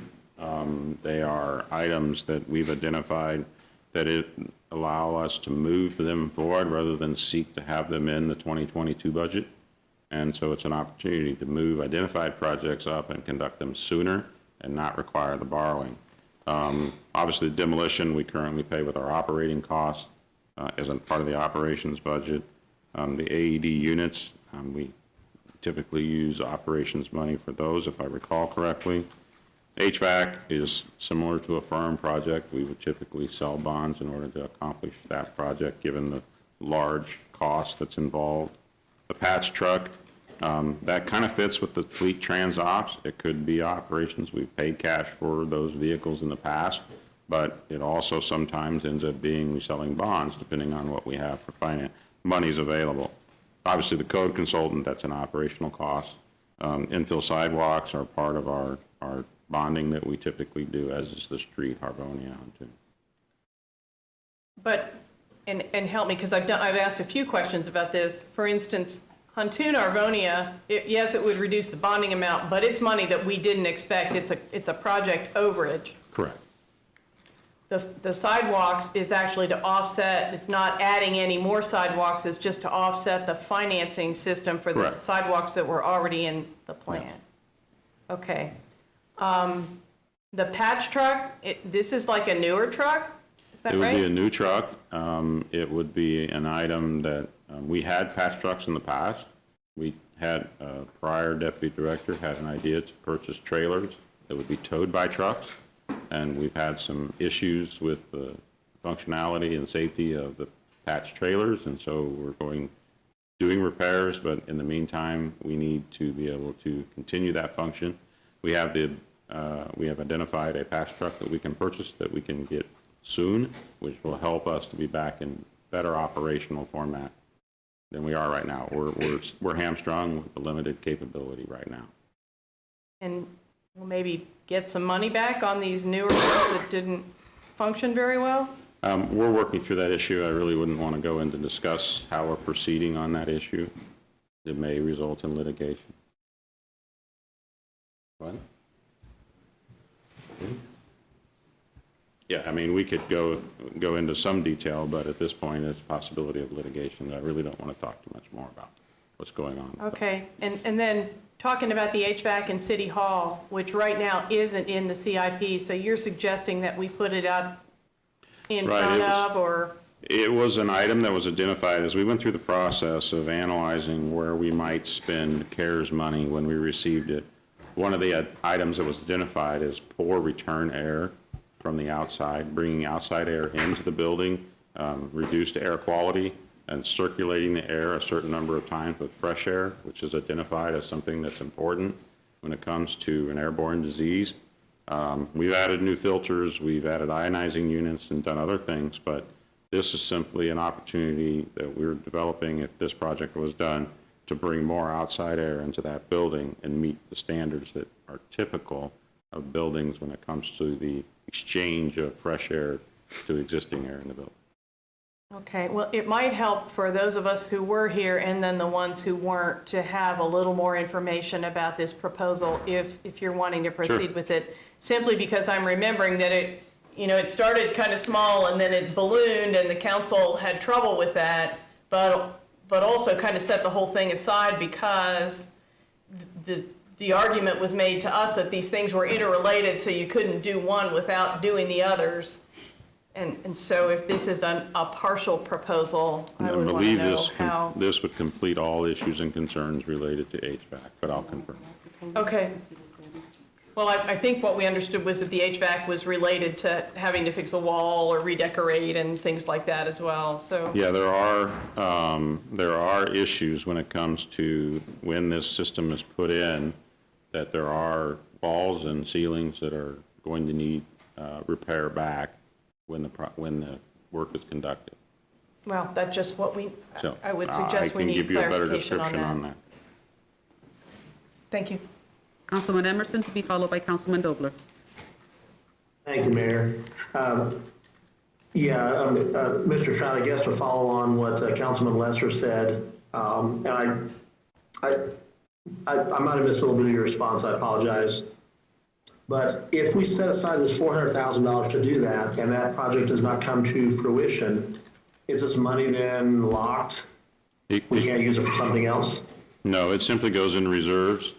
They are items that we've identified that allow us to move them forward rather than seek to have them in the 2022 budget. And so it's an opportunity to move identified projects up and conduct them sooner and not require the borrowing. Obviously, demolition we currently pay with our operating costs. as a part of the operations budget. The AED units, we typically use operations money for those, if I recall correctly. HVAC is similar to a firm project. We would typically sell bonds in order to accomplish that project, given the large cost that's involved. The patch truck, that kind of fits with the fleet trans ops. It could be operations. We've paid cash for those vehicles in the past, but it also sometimes ends up being selling bonds, depending on what we have for finance monies available. Obviously, the code consultant, that's an operational cost. Infill sidewalks are part of our bonding that we typically do, as is the street, Harvonia on too. But, and help me, because I've asked a few questions about this. For instance, Huntoon Arvonia, yes, it would reduce the bonding amount, but it's money that we didn't expect. It's a project overage. Correct. The sidewalks is actually to offset, it's not adding any more sidewalks, it's just to offset the financing system for the Correct. sidewalks that were already in the plan. Yeah. Okay. The patch truck, this is like a newer truck? Is that It would right? be a new truck. It would be an item that we had patch trucks in the past. We had, prior deputy director had an idea to purchase trailers that would be towed by trucks. And we've had some issues with the functionality and safety of the patch trailers. And so we're doing repairs, but in the meantime, we need to be able to continue that function. We have identified a patch truck that we can purchase that we can get soon, which will help us to be back in better operational format than we are right now. We're hamstrung with the limited capability right now. And we'll maybe get some money back on these newer ones that didn't function very well? We're working through that issue. I really wouldn't want to go in to discuss how we're proceeding on that issue. It may result in litigation. What? Yeah, I mean, we could go into some detail, but at this point, there's a possibility of litigation. I really don't want to talk too much more about what's going on. Okay, and then talking about the HVAC in City Hall, which right now isn't in the CIP, so you're suggesting that we put it up in front of, or? It was an item that was identified as we went through the process of analyzing where we might spend CARES money when we received it. One of the items that was identified is poor return air from the outside, bringing outside air into the building, reduced air quality, and circulating the air a certain number of times with fresh air, which is identified as something that's important when it comes to an airborne disease. We've added new filters, we've added ionizing units and done other things, but this is simply an opportunity that we're developing, if this project was done, to bring more outside air into that building and meet the standards that are typical of buildings when it comes to the exchange of fresh air to existing air in the building. Okay, well, it might help for those of us who were here and then the ones who weren't to have a little more information about this proposal if you're wanting to proceed with it, simply because I'm remembering that it started kind of small and then it ballooned and the council had trouble with that, but also kind of set the whole thing aside because the argument was made to us that these things were interrelated, so you couldn't do one without doing the others. And so if this is a partial proposal, I would want to know how. This would complete all issues and concerns related to HVAC, but I'll confirm. Okay. Well, I think what we understood was that the HVAC was related to having to fix a wall or redecorate and things like that as well, so. Yeah, there are issues when it comes to when this system is put in, that there are walls and ceilings that are going to need repair back when the work is conducted. Well, that's just what So I would suggest we need I can give you a better clarification description on that. Thank you. Councilman Emerson, to be followed by Councilman Dobler. Thank you, Mayor. Mr. Trout, I guess to follow on what Councilman Lesser said, and I might have missed a little bit of your response, I apologize. But if we set aside this $400,000 to do that, and that project does not come to fruition, is this money then locked? We can't use it for something else? No, it simply goes in reserves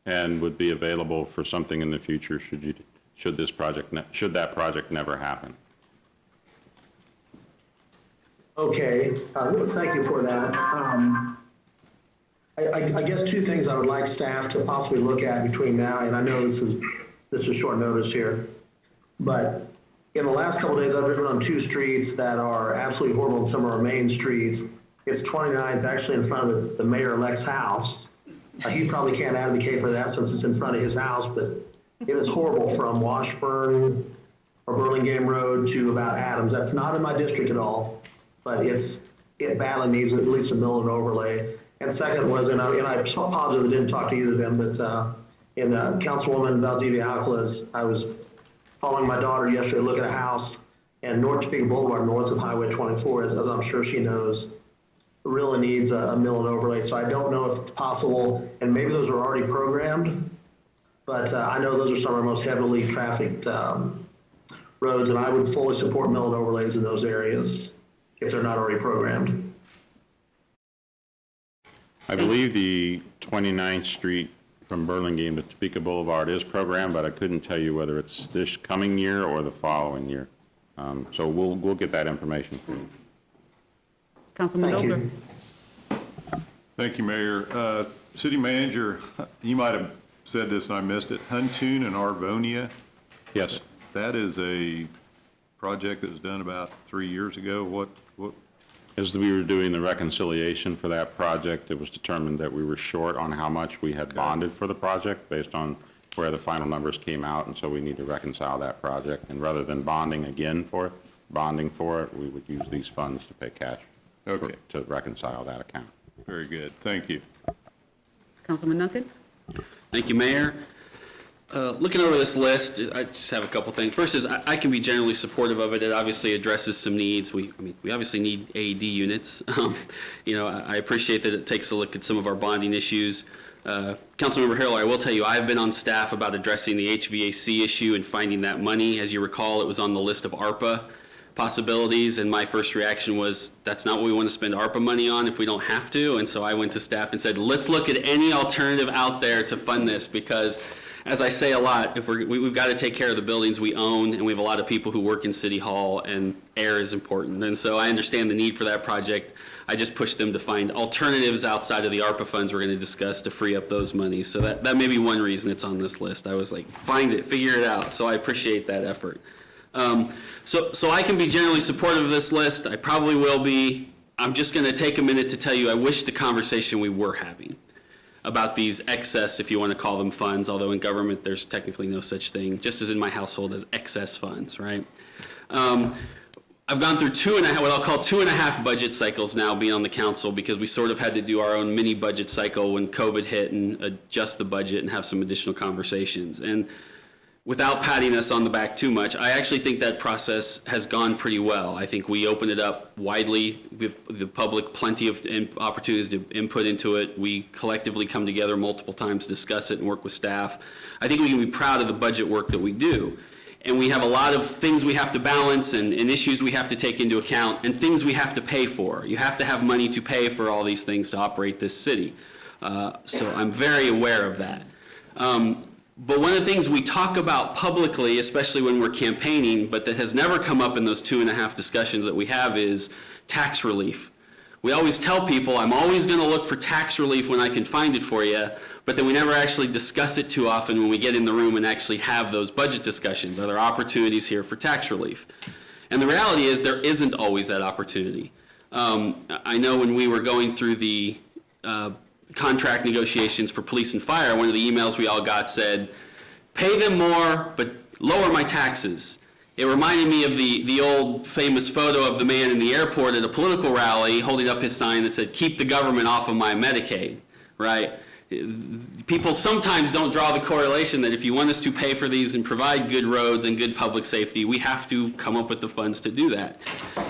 and would be available for something in the future should that project never happen. Okay, thank you for that. I guess two things I would like staff to possibly look at between now, and I know this is short notice here, but in the last couple of days, I've driven on two streets that are absolutely horrible, and some of our main streets. It's 29th, actually in front of the mayor-elect's house. He probably can't advocate for that since it's in front of his house, but it is horrible from Washburn or Burlingame Road to about Adams. That's not in my district at all, but it badly needs at least a mill and overlay. And second was, and I apologize I didn't talk to either of them, but in Councilwoman Valdivia Alcala's, I was following my daughter yesterday to look at a house and North Topeka Boulevard, north of Highway 24, as I'm sure she knows, really needs a mill and overlay. So I don't know if it's possible, and maybe those are already programmed, but I know those are some of our most heavily trafficked roads, and I would fully support mill and overlays in those areas if they're not already programmed. I believe the 29th Street from Burlingame to Topeka Boulevard is programmed, but I couldn't tell you whether it's this coming year or the following year. So we'll get that information for you. Councilman Dobler. Thank you, Mayor. City Manager, you might have said this and I missed it. Huntoon and Arvonia. Yes. That is a project that was done about 3 years ago. What? As we were doing the reconciliation for that project, it was determined that we were short on how much we had bonded for the project based on where the final numbers came out, and so we need to reconcile that project. And rather than bonding for it, we would use these funds to pay cash to reconcile that account. Very good. Thank you. Councilman Duncan? Thank you, Mayor. Looking over this list, I just have a couple things. First is I can be generally supportive of it. It obviously addresses some needs. We obviously need AED units. I appreciate that it takes a look at some of our bonding issues. Councilmember Harrell, I will tell you, I've been on staff about addressing the HVAC issue and finding that money. As you recall, it was on the list of ARPA possibilities, and my first reaction was, that's not what we want to spend ARPA money on if we don't have to. And so I went to staff and said, let's look at any alternative out there to fund this, because as I say a lot, we've got to take care of the buildings we own, and we have a lot of people who work in City Hall, and air is important. And so I understand the need for that project. I just pushed them to find alternatives outside of the ARPA funds we're going to discuss to free up those monies. So that may be one reason it's on this list. I was like, find it, figure it out. So I appreciate that effort. So I can be generally supportive of this list. I probably will be. I'm just going to take a minute to tell you I wish the conversation we were having about these excess, if you want to call them funds, although in government there's technically no such thing, just as in my household, as excess funds, right? I've gone through what I'll call 2.5 budget cycles now being on the council, because we sort of had to do our own mini budget cycle when COVID hit and adjust the budget and have some additional conversations. And without patting us on the back too much, I actually think that process has gone pretty well. I think we opened it up widely, give the public plenty of opportunities to input into it. We collectively come together multiple times to discuss it and work with staff. I think we can be proud of the budget work that we do. And we have a lot of things we have to balance and issues we have to take into account and things we have to pay for. You have to have money to pay for all these things to operate this city. So I'm very aware of that. But one of the things we talk about publicly, especially when we're campaigning, but that has never come up in those 2.5 discussions that we have, is tax relief. We always tell people, I'm always going to look for tax relief when I can find it for you, but then we never actually discuss it too often when we get in the room and actually have those budget discussions. Are there opportunities here for tax relief? And the reality is there isn't always that opportunity. I know when we were going through the contract negotiations for police and fire, one of the emails we all got said, pay them more, but lower my taxes. It reminded me of the old famous photo of the man in the airport at a political rally holding up his sign that said, keep the government off of my Medicaid, right? People sometimes don't draw the correlation that if you want us to pay for these and provide good roads and good public safety, we have to come up with the funds to do that.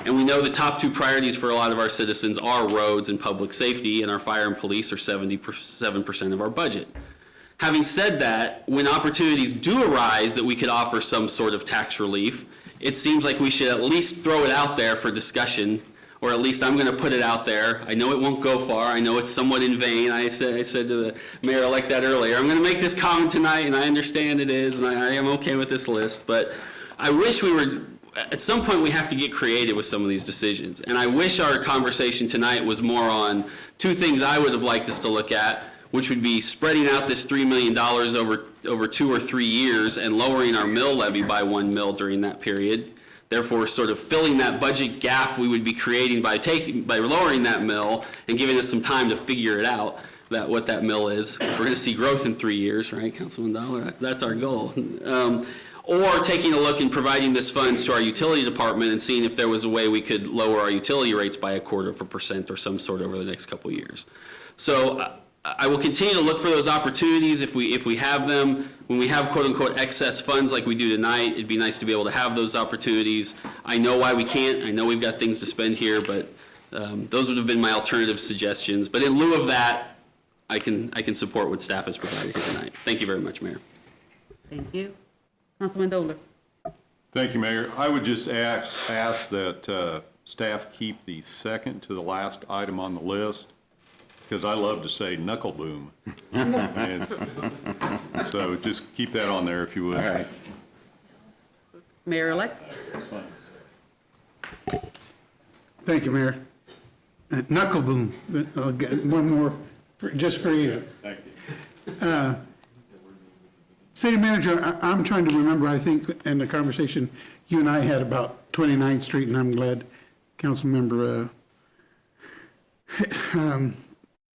And we know the top 2 priorities for a lot of our citizens are roads and public safety, and our fire and police are 77% of our budget. Having said that, when opportunities do arise that we could offer some sort of tax relief, it seems like we should at least throw it out there for discussion, or at least I'm going to put it out there. I know it won't go far. I know it's somewhat in vain. I said to the mayor-elect that earlier. I'm going to make this comment tonight, and I understand it is, and I am okay with this list. But I wish we were at some point, we have to get creative with some of these decisions. And I wish our conversation tonight was more on two things I would have liked us to look at, which would be spreading out this $3 million over 2 or 3 years and lowering our mill levy by 1 mil during that period. Therefore, sort of filling that budget gap we would be creating by lowering that mill and giving us some time to figure it out, what that mill is. We're going to see growth in 3 years, right, Councilman Dollar? That's our goal. Or taking a look and providing this funds to our utility department and seeing if there was a way we could lower our utility rates by 0.25% or some sort over the next couple of years. So I will continue to look for those opportunities if we have them. When we have quote-unquote excess funds like we do tonight, it'd be nice to be able to have those opportunities. I know why we can't. I know we've got things to spend here, but those would have been my alternative suggestions. But in lieu of that, I can support what staff has provided here tonight. Thank you very much, Mayor. Thank you. Councilman Doler. Thank you, Mayor. I would just ask that staff keep the second to the last item on the list, because I love to say knuckle boom. And so just keep that on there if you would. All right. Mayor-elect. Thank you, Mayor. Knuckle boom. I'll get one more just for you. Thank you. City Manager, I'm trying to remember, I think, in the conversation you and I had about 29th Street, and I'm glad Councilmember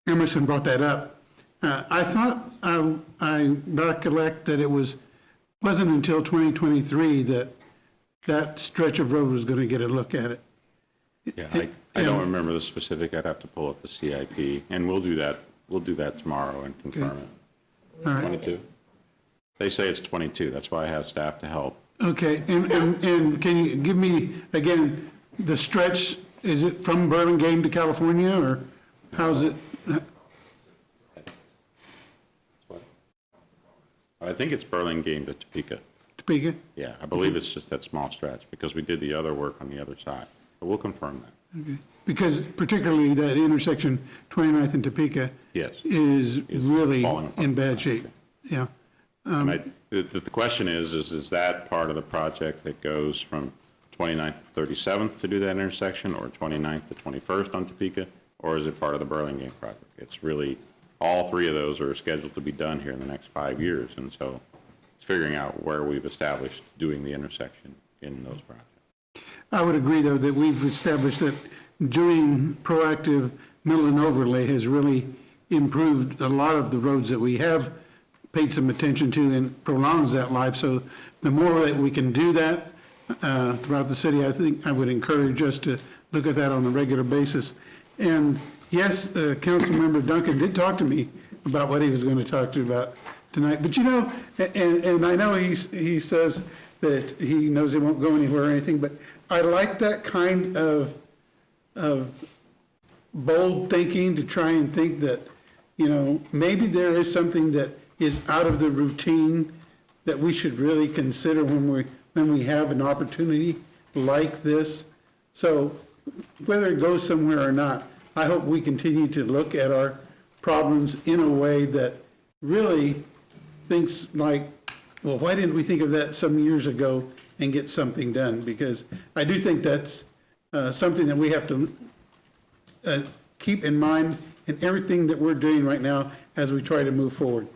Emerson brought that up. I thought I recollect that it wasn't until 2023 that stretch of road was going to get a look at it. Yeah, I don't remember the specific. I'd have to pull up the CIP, and we'll do that. We'll do that tomorrow and confirm it. All right. 22? They say it's 22. That's why I have staff to help. Okay, and can you give me, again, the stretch, is it from Burlingame to California, or how's it? I think it's Burlingame to Topeka. Topeka? Yeah, I believe it's just that small stretch, because we did the other work on the other side. But we'll confirm that. Okay. Because particularly that intersection, 29th and Topeka. Yes. Is really falling apart. in bad shape. Yeah. And the question is that part of the project that goes from 29th to 37th to do that intersection, or 29th to 21st on Topeka, or is it part of the Burlingame project? It's really, all three of those are scheduled to be done here in the next 5 years, and so it's figuring out where we've established doing the intersection in those projects. I would agree, though, that we've established that doing proactive mill and overlay has really improved a lot of the roads that we have paid some attention to and prolongs that life. So the more that we can do that throughout the city, I think I would encourage us to look at that on a regular basis. And yes, Councilmember Duncan did talk to me about what he was going to talk to you about tonight. But you know, and I know he says that he knows he won't go anywhere or anything, but I like that kind of bold thinking, to try and think that, you know, maybe there is something that is out of the routine that we should really consider when we have an opportunity like this. So whether it goes somewhere or not, I hope we continue to look at our problems in a way that really thinks like, well, why didn't we think of that some years ago and get something done? Because I do think that's something that we have to keep in mind in everything that we're doing right now as we try to move forward.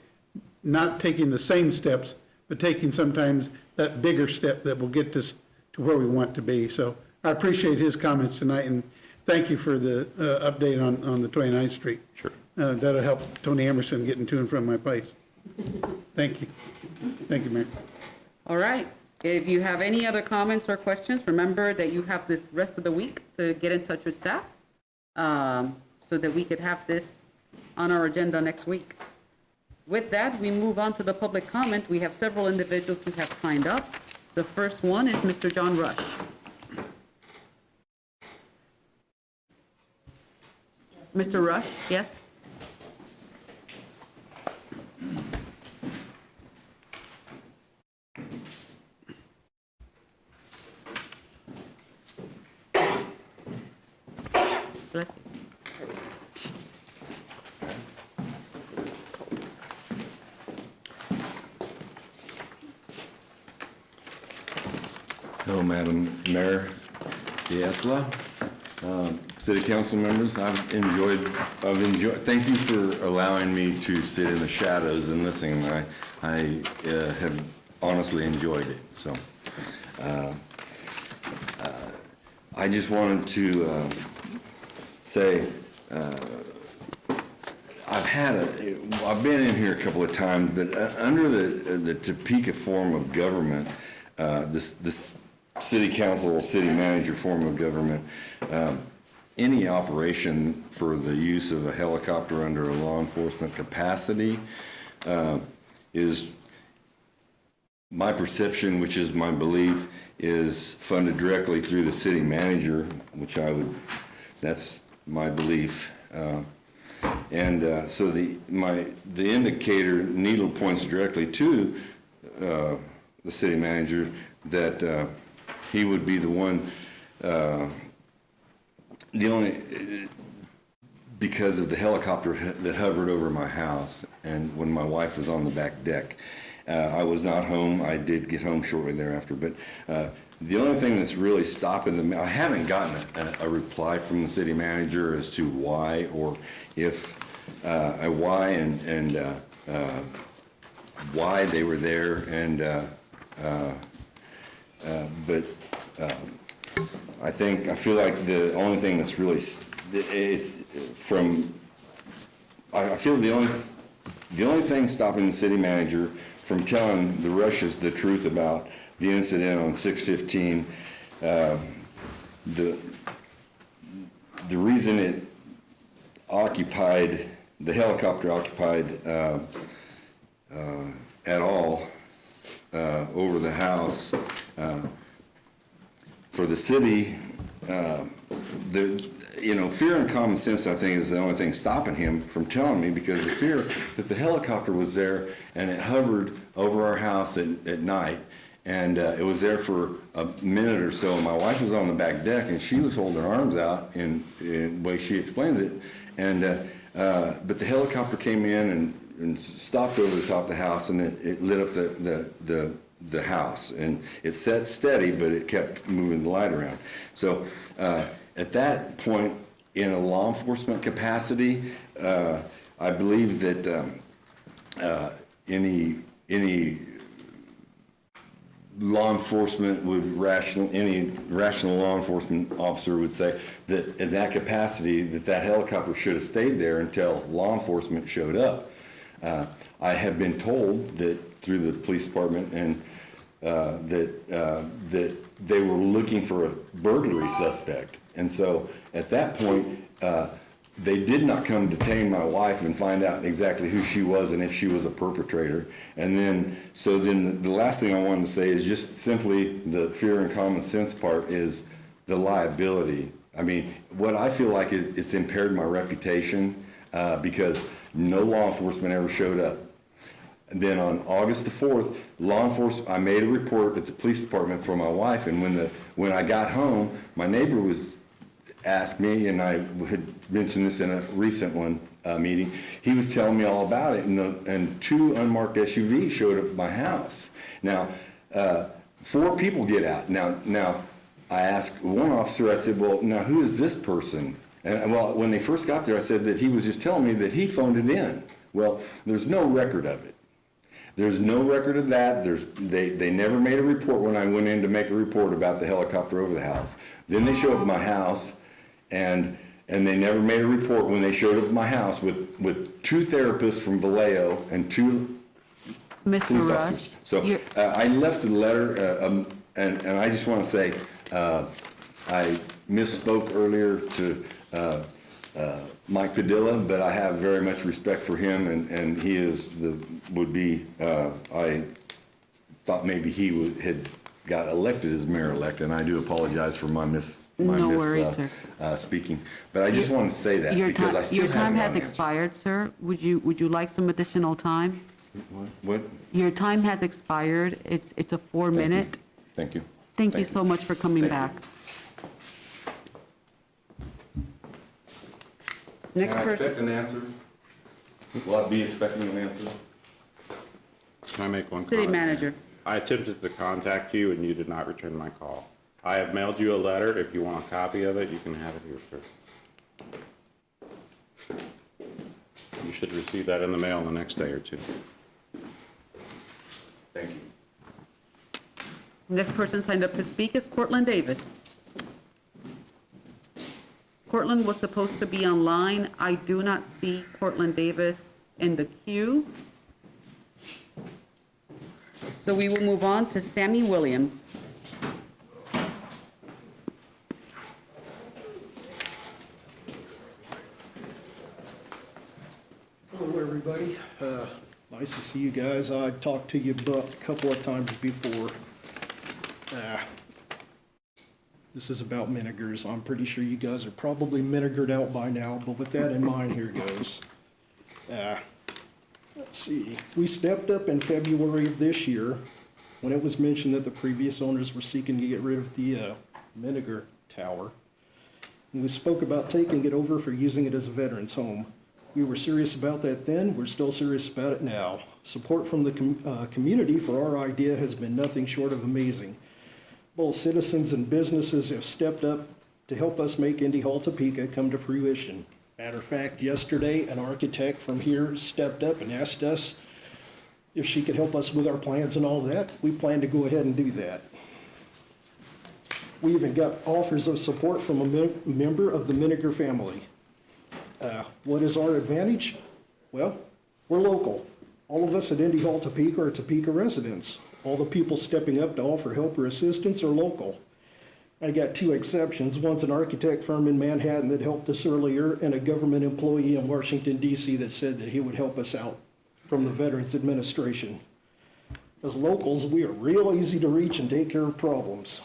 Not taking the same steps, but taking sometimes that bigger step that will get us to where we want to be. So I appreciate his comments tonight, and thank you for the update on the 29th Street. Sure. That'll help Tony Emerson getting to and from my place. Thank you. Thank you, Mayor. All right. If you have any other comments or questions, remember that you have this rest of the week to get in touch with staff so that we could have this on our agenda next week. With that, we move on to the public comment. We have several individuals who have signed up. The first one is Mr. John Rush. Mr. Rush, yes? Bless you. Hello, Madam Mayor Diazla, City Council members. I've enjoyed, thank you for allowing me to sit in the shadows and listen. I have honestly enjoyed it. So I just wanted to say, I've been in here a couple of times, but under the Topeka form of government, this city council, city manager form of government, any operation for the use of a helicopter under a law enforcement capacity is, my perception, which is my belief, is funded directly through the city manager, which that's my belief. So the indicator needle points directly to the city manager that he would be the one, because of the helicopter that hovered over my house, and when my wife was on the back deck. I was not home. I did get home shortly thereafter, but the only thing that's really stopping them, I haven't gotten a reply from the city manager as to why, or if why and why they were there, and but I feel like the only thing that's really I feel the only thing stopping the city manager from telling the Rushes the truth about the incident on 6/15, the reason the helicopter occupied at all over the house, for the city, fear and common sense, I think, is the only thing stopping him from telling me, because the fear that the helicopter was there and it hovered over our house at night, and it was there for a minute or so. My wife was on the back deck, and she was holding her arms out in the way she explained it, and but the helicopter came in and stopped over the top of the house, and it lit up the house, and it sat steady, but it kept moving the light around. So at that point, in a law enforcement capacity, I believe that any law enforcement any rational law enforcement officer would say that in that capacity, that helicopter should have stayed there until law enforcement showed up. I have been told that through the police department and that they were looking for a burglary suspect, and so at that point they did not come detain my wife and find out exactly who she was and if she was a perpetrator. And then the last thing I wanted to say is just simply the fear and common sense part is the liability. I mean, what I feel like is it's impaired my reputation because no law enforcement ever showed up. And then on August the 4th, I made a report at the police department for my wife, and when I got home, my neighbor asked me, and I had mentioned this in a recent meeting, he was telling me all about it, and 2 unmarked SUVs showed up at my house. Now, 4 people get out. Now, I asked one officer, I said, well, now who is this person? And when they first got there, I said that he was just telling me that he phoned it in. Well, there's no record of it. There's no record of that. They never made a report when I went in to make a report about the helicopter over the house. Then they showed up at my house, and they never made a report when they showed up at my house with 2 therapists from Vallejo and 2 police officers. So I left a letter, and I just want to say I misspoke earlier to Mike Padilla, but I have very much respect for him, and he I thought maybe he had got elected as mayor-elect, and I do apologize for my speaking. But I just wanted to say that because I still your time has expired, sir. Would you like some additional time? What? Your time has expired. It's a 4-minute. Thank you. Thank you so much for coming back. Next Can I person. expect an answer? Will I be expecting an answer? Can I make one City comment? manager. I attempted to contact you and you did not return my call. I have mailed you a letter. If you want a copy of it, you can have it here, sir. You should receive that in the mail in the next day or two. Thank you. Next person signed up to speak is Cortland David. Cortland was supposed to be online. I do not see Cortland Davis in the queue. So we will move on to Sammy Williams. Hello, everybody. Nice to see you guys. I talked to you a couple of times before. This is about Minigers. I'm pretty sure you guys are probably Minigered out by now, but with that in mind, here goes. Let's see. We stepped up in February of this year when it was mentioned that the previous owners were seeking to get rid of the Miniger Tower. And we spoke about taking it over for using it as a veterans home. We were serious about that then. We're still serious about it now. Support from the community for our idea has been nothing short of amazing. Both citizens and businesses have stepped up to help us make Indy Hall Topeka come to fruition. Matter of fact, yesterday, an architect from here stepped up and asked us if she could help us with our plans and all that. We plan to go ahead and do that. We even got offers of support from a member of the Miniger family. What is our advantage? Well, we're local. All of us at Indy Hall Topeka are Topeka residents. All the people stepping up to offer help or assistance are local. I got two exceptions. One's an architect firm in Manhattan that helped us earlier, and a government employee in Washington, D.C. that said that he would help us out from the Veterans Administration. As locals, we are real easy to reach and take care of problems.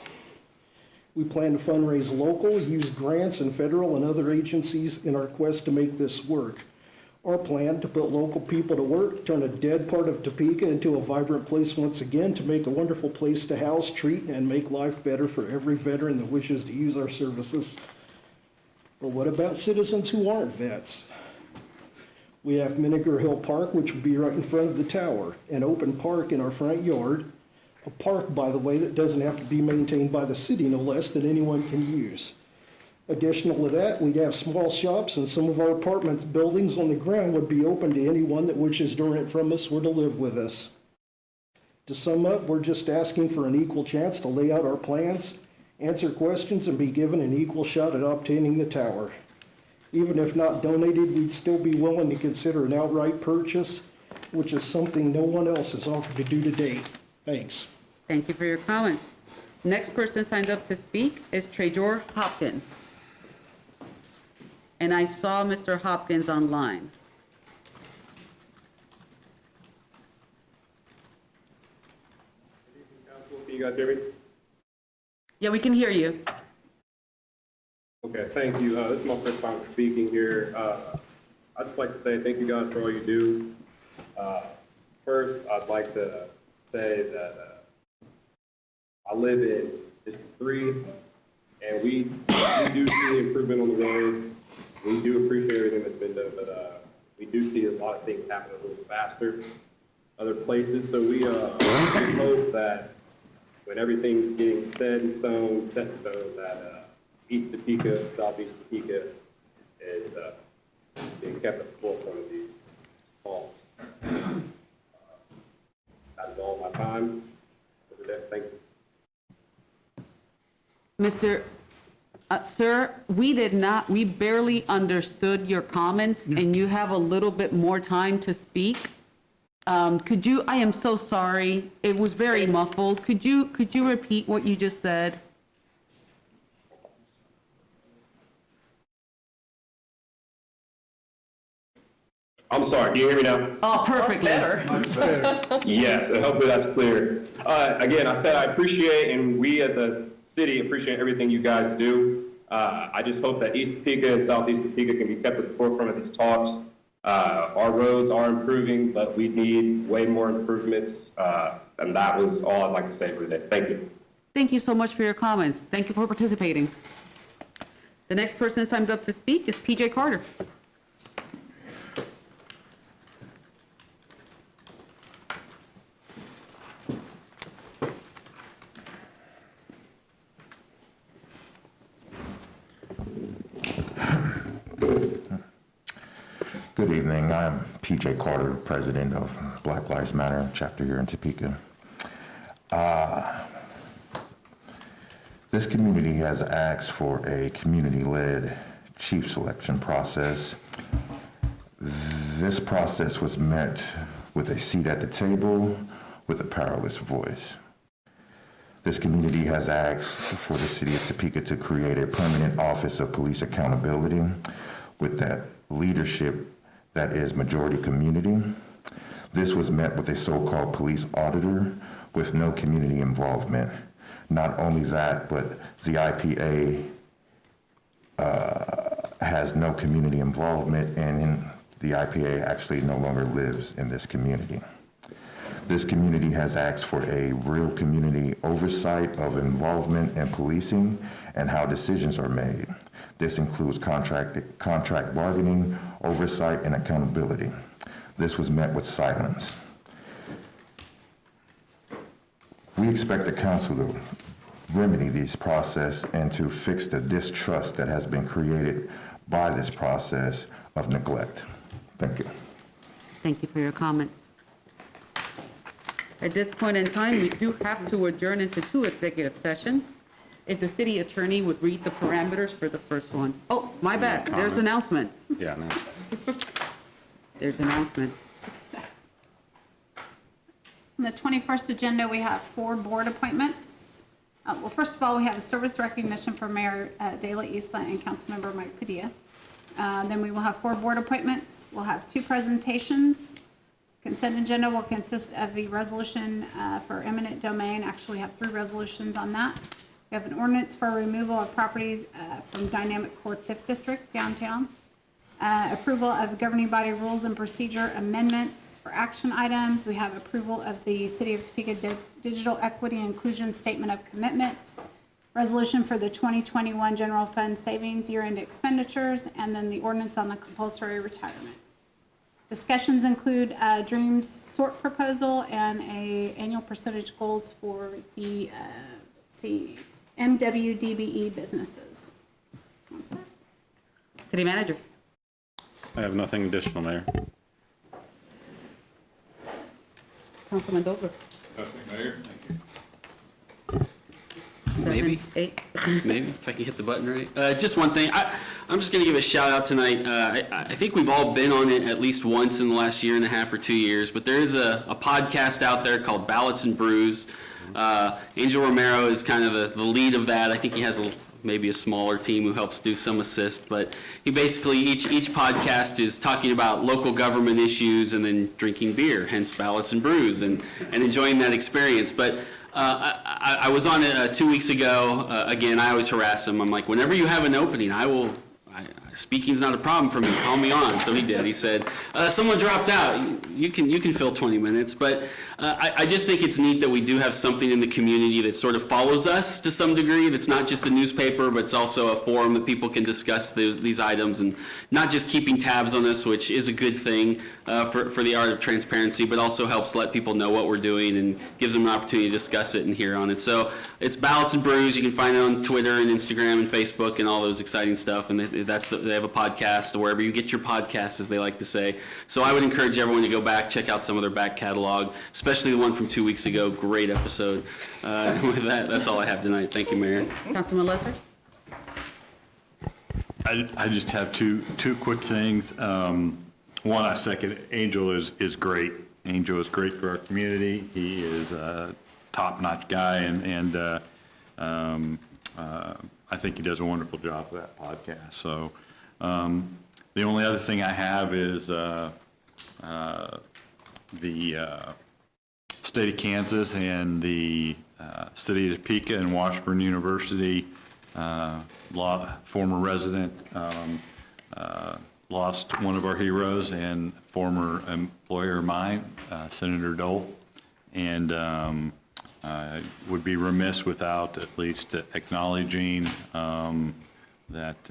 We plan to fundraise local, use grants and federal and other agencies in our quest to make this work. Our plan to put local people to work, turn a dead part of Topeka into a vibrant place once again, to make a wonderful place to house, treat, and make life better for every veteran that wishes to use our services. But what about citizens who aren't vets? We have Miniger Hill Park, which would be right in front of the tower, an open park in our front yard, a park, by the way, that doesn't have to be maintained by the city, no less, that anyone can use. Additional to that, we'd have small shops, and some of our apartment buildings on the ground would be open to anyone that wishes to rent from us or to live with us. To sum up, we're just asking for an equal chance to lay out our plans, answer questions, and be given an equal shot at obtaining the tower. Even if not donated, we'd still be willing to consider an outright purchase, which is something no one else has offered to do to date. Thanks. Thank you for your comments. Next person signed up to speak is Trejor Hopkins. And I saw Mr. Hopkins online. Can you guys hear me? Yeah, we can hear you. Okay, thank you. This is my first time speaking here. I'd just like to say thank you guys for all you do. First, I'd like to say that I live in District 3, and we do see improvement on the roads. We do appreciate everything that's been done, but we do see a lot of things happen a little faster other places. So we hope that when everything's getting set in stone, that East Topeka, Southeast Topeka is being kept at the forefront of these calls. That is all my time for today. Thank you. Sir, we barely understood your comments, and you have a little bit more time to speak. I am so sorry, it was very muffled. Could you repeat what you just said? I'm sorry, can you hear me now? Oh, perfectly. Yes, and hopefully that's clear. Again, I said I appreciate, and we as a city appreciate everything you guys do. I just hope that East Topeka and Southeast Topeka can be kept at the forefront of these talks. Our roads are improving, but we need way more improvements, and that was all I'd like to say for today. Thank you. Thank you so much for your comments. Thank you for participating. The next person signed up to speak is PJ Carter. evening. I'm PJ Carter, president of Black Lives Matter chapter here in Topeka. This community has asked for a community-led chief selection process. This process was met with a seat at the table with a powerless voice. This community has asked for the city of Topeka to create a permanent office of police accountability with that leadership that is majority community. This was met with a so-called police auditor with no community involvement. Not only that, but the IPA has no community involvement, and the IPA actually no longer lives in this community. This community has asked for a real community oversight of involvement in policing and how decisions are made. This includes contract bargaining, oversight, and accountability. This was met with silence. We expect the council to remedy this process and to fix the distrust that has been created by this process of neglect. Thank you. Thank you for your comments. At this point in time, we do have to adjourn into 2 executive sessions. If the city attorney would read the parameters for the first one. Oh, my bad, there's announcements. Yeah, no. There's announcements. On the 21st agenda, we have 4 board appointments. Well, first of all, we have a service recognition for Mayor De La Isla and Councilmember Mike Padilla. Then we will have 4 board appointments. We'll have 2 presentations. Consent agenda will consist of a resolution for eminent domain. Actually, we have 3 resolutions on that. We have an ordinance for removal of properties from Dynamic Core TIF District downtown. Approval of governing body rules and procedure amendments for action items. We have approval of the City of Topeka Digital Equity and Inclusion Statement of Commitment. Resolution for the 2021 General Fund Savings Year-End Expenditures, and then the ordinance on the compulsory retirement. Discussions include a Dreams sort proposal and a annual percentage goals for the, MWDBE businesses. City Manager. I have nothing additional, Mayor. Councilman Dover. Mayor, thank you. Maybe, if I can hit the button right. Just one thing, I'm just gonna give a shout out tonight. I think we've all been on it at least once in the last 1.5 or 2 years, but there is a podcast out there called Ballots and Brews. Angel Romero is kind of the lead of that. I think he has maybe a smaller team who helps do some assist, but he basically, each podcast is talking about local government issues and then drinking beer, hence Ballots and Brews, and enjoying that experience. But I was on it 2 weeks ago. Again, I always harass him. I'm like, whenever you have an opening, speaking's not a problem for me. Call me on. So he did. He said, someone dropped out. You can fill 20 minutes. But I just think it's neat that we do have something in the community that sort of follows us to some degree. That's not just the newspaper, but it's also a forum that people can discuss these items and not just keeping tabs on us, which is a good thing for the art of transparency, but also helps let people know what we're doing and gives them an opportunity to discuss it and hear on it. So it's Ballots and Brews. You can find it on Twitter and Instagram and Facebook and all those exciting stuff. And they have a podcast, or wherever you get your podcasts, as they like to say. So I would encourage everyone to go back, check out some of their back catalog, especially the one from 2 weeks ago. Great episode. With that's all I have tonight. Thank you, Mayor. Councilman Lesser. I just have two quick things. One, I second, Angel is great. Angel is great for our community. He is a top-notch guy, and I think he does a wonderful job with that podcast. So the only other thing I have is the state of Kansas and the city of Topeka and Washburn University former resident lost one of our heroes and former employer of mine, Senator Dole, and would be remiss without at least acknowledging that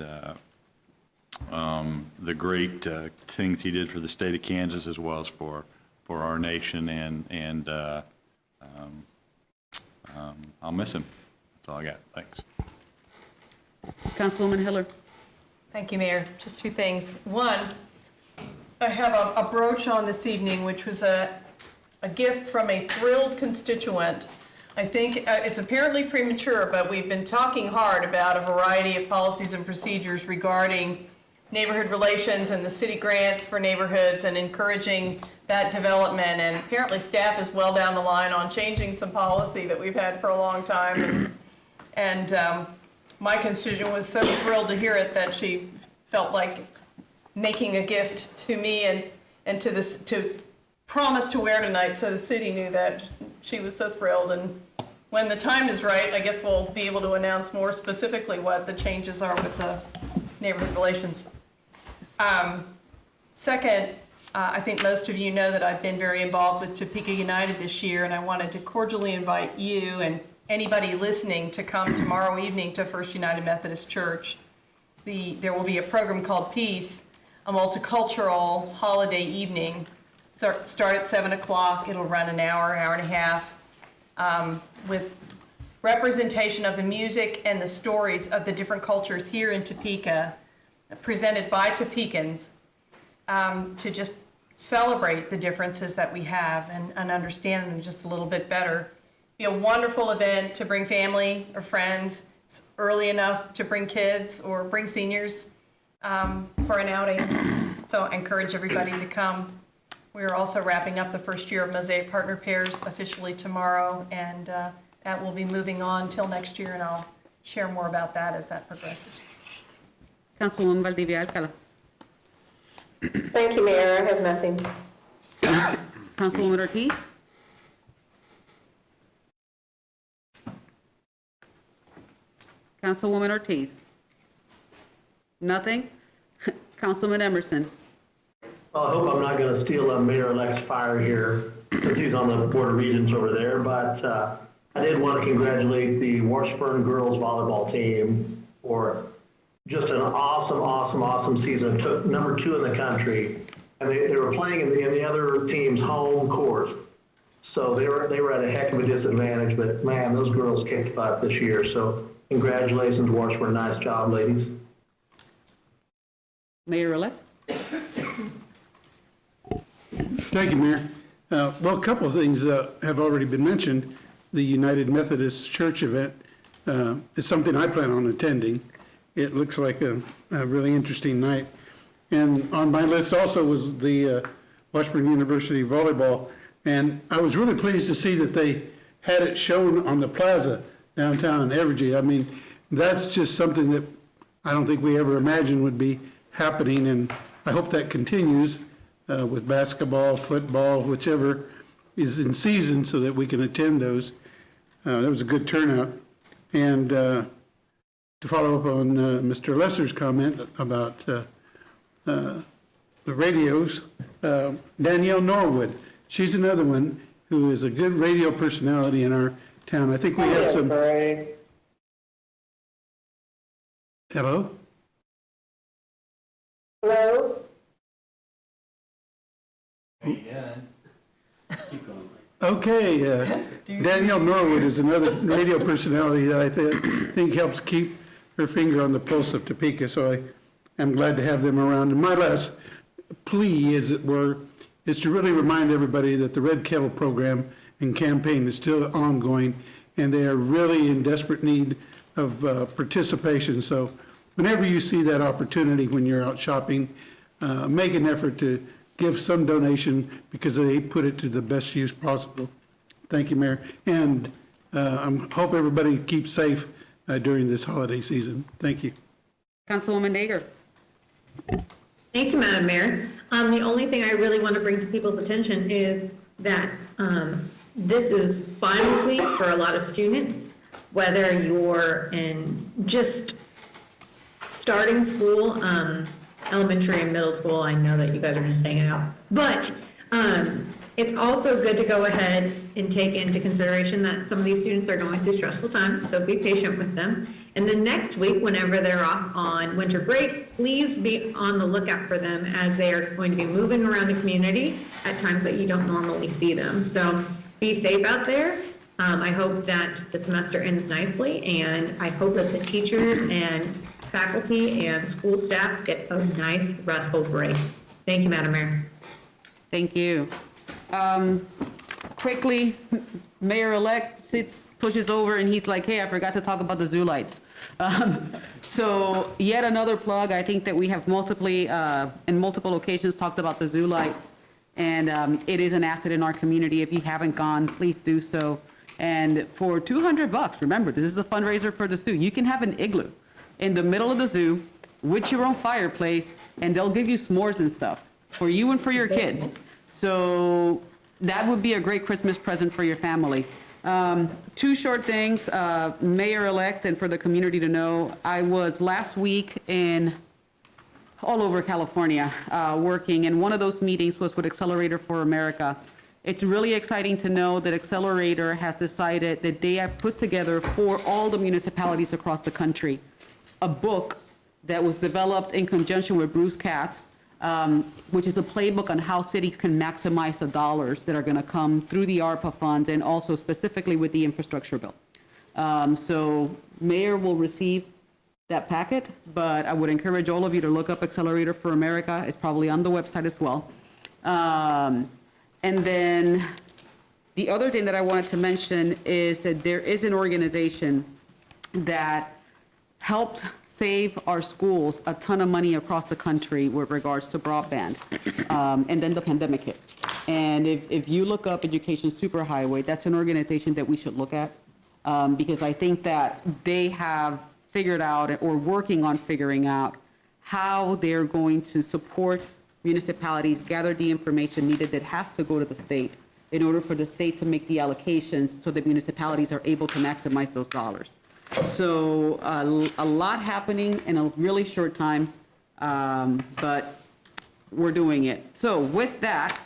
the great things he did for the state of Kansas as well as for our nation, and I'll miss him. That's all I got. Thanks. Councilwoman Hiller. Thank you, Mayor. Just 2 things. One, I have a brooch on this evening, which was a gift from a thrilled constituent. I think it's apparently premature, but we've been talking hard about a variety of policies and procedures regarding neighborhood relations and the city grants for neighborhoods and encouraging that development. And apparently staff is well down the line on changing some policy that we've had for a long time. And my constituent was so thrilled to hear it that she felt like making a gift to me and to promise to wear tonight, so the city knew that she was so thrilled. And when the time is right, I guess we'll be able to announce more specifically what the changes are with the neighborhood relations. Second, I think most of you know that I've been very involved with Topeka United this year, and I wanted to cordially invite you and anybody listening to come tomorrow evening to First United Methodist Church. There will be a program called Peace, a multicultural holiday evening. Start at 7 o'clock. It'll run an hour, hour and a half, with representation of the music and the stories of the different cultures here in Topeka, presented by Topekans, to just celebrate the differences that we have and understand them just a little bit better. Be a wonderful event to bring family or friends. It's early enough to bring kids or bring seniors for an outing. So I encourage everybody to come. We are also wrapping up the first year of Mosaic Partner Pairs officially tomorrow, and that will be moving on till next year, and I'll share more about that as that progresses. Councilwoman Valdivia Alcala. Thank you, Mayor. I have nothing. Councilwoman Ortiz. Councilwoman Ortiz. Nothing? Councilman Emerson. Well, I hope I'm not going to steal Mayor-elect's fire here, since he's on the Board of Regents over there, but I did want to congratulate the Washburn girls volleyball team for just an awesome season. Took number 2 in the country, and they were playing in the other team's home court. So they were at a heck of a disadvantage, but man, those girls kicked butt this year. So congratulations, Washburn. Nice job, ladies. Mayor-elect. Thank you, Mayor. Well, a couple of things have already been mentioned. The United Methodist Church event is something I plan on attending. It looks like a really interesting night. And on my list also was the Washburn University volleyball. And I was really pleased to see that they had it shown on the plaza downtown in Evergy. I mean, that's just something that I don't think we ever imagined would be happening. And I hope that continues with basketball, football, whichever is in season, so that we can attend those. That was a good turnout. And to follow up on Mr. Lesser's comment about the radios, Danielle Norwood, she's another one who is a good radio personality in our town. I think we have some. Hello? Hello? Okay, Danielle Norwood is another radio personality that I think helps keep her finger on the pulse of Topeka, so I am glad to have them around. And my last plea, as it were, is to really remind everybody that the Red Kettle program and campaign is still ongoing, and they are really in desperate need of participation. So whenever you see that opportunity when you're out shopping, make an effort to give some donation, because they put it to the best use possible. Thank you, Mayor. And I hope everybody keeps safe during this holiday season. Thank you. Councilwoman Nager. Thank you, Madam Mayor. The only thing I really want to bring to people's attention is that this is finals week for a lot of students, whether you're in just starting school, elementary and middle school. I know that you guys are just hanging out, but it's also good to go ahead and take into consideration that some of these students are going through stressful times, so be patient with them. And then next week, whenever they're off on winter break, please be on the lookout for them, as they are going to be moving around the community at times that you don't normally see them. So be safe out there. I hope that the semester ends nicely, and I hope that the teachers and faculty and school staff get a nice, restful break. Thank you, Madam Mayor. Thank you. Quickly, Mayor-elect pushes over and he's like, hey, I forgot to talk about the zoo lights. So yet another plug. I think that we have in multiple occasions talked about the zoo lights. And it is an asset in our community. If you haven't gone, please do so. And for $200, remember, this is a fundraiser for the zoo. You can have an igloo in the middle of the zoo with your own fireplace, and they'll give you s'mores and stuff for you and for your kids. So that would be a great Christmas present for your family. Two short things, Mayor-elect, and for the community to know, I was last week all over California working, and one of those meetings was with Accelerator for America. It's really exciting to know that Accelerator has decided that they have put together for all the municipalities across the country a book that was developed in conjunction with Bruce Katz, which is a playbook on how cities can maximize the dollars that are going to come through the ARPA funds and also specifically with the infrastructure bill. So Mayor will receive that packet, but I would encourage all of you to look up Accelerator for America. It's probably on the website as well. And then the other thing that I wanted to mention is that there is an organization that helped save our schools a ton of money across the country with regards to broadband. And then the pandemic hit. And if you look up Education Superhighway, that's an organization that we should look at because I think that they have figured out or working on figuring out how they're going to support municipalities, gather the information needed that has to go to the state in order for the state to make the allocations so that municipalities are able to maximize those dollars. So a lot happening in a really short time, but we're doing it. So with that,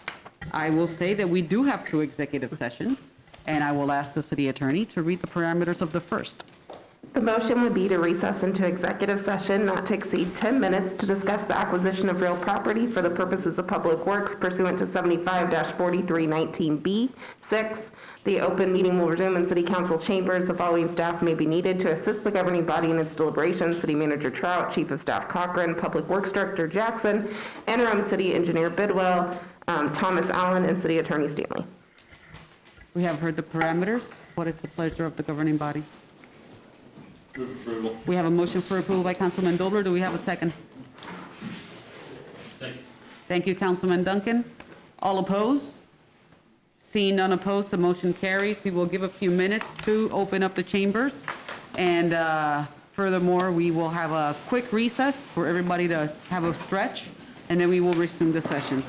I will say that we do have 2 executive sessions, and I will ask the city attorney to read the parameters of the first. The motion would be to recess into executive session not to exceed 10 minutes to discuss the acquisition of real property for the purposes of public works pursuant to 75-4319B. 6, the open meeting will resume in city council chambers. The following staff may be needed to assist the governing body in its deliberations: City Manager Trout, Chief of Staff Cochran, Public Works Director Jackson, Interim City Engineer Bidwell, Thomas Allen, and City Attorney Stanley. We have heard the parameters. What is the pleasure of the governing body? Move approval. We have a motion for approval by Councilman Dobler. Do we have a second? Second. Thank you, Councilman Duncan. All opposed? Seeing none opposed, the motion carries. We will give a few minutes to open up the chambers. And furthermore, we will have a quick recess for everybody to have a stretch, and then we will resume the session.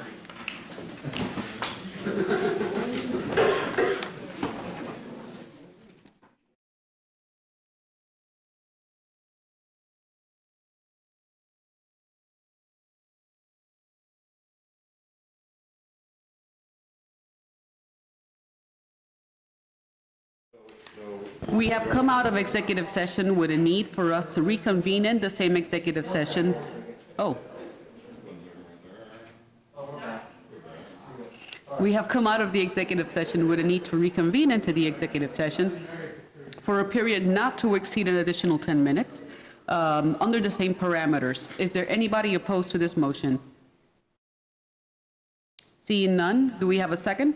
We have come out of executive session with a need for us to reconvene in the same executive session. Oh. We have come out of the executive session with a need to reconvene into the executive session for a period not to exceed an additional 10 minutes under the same parameters. Is there anybody opposed to this motion? Seeing none, do we have a second?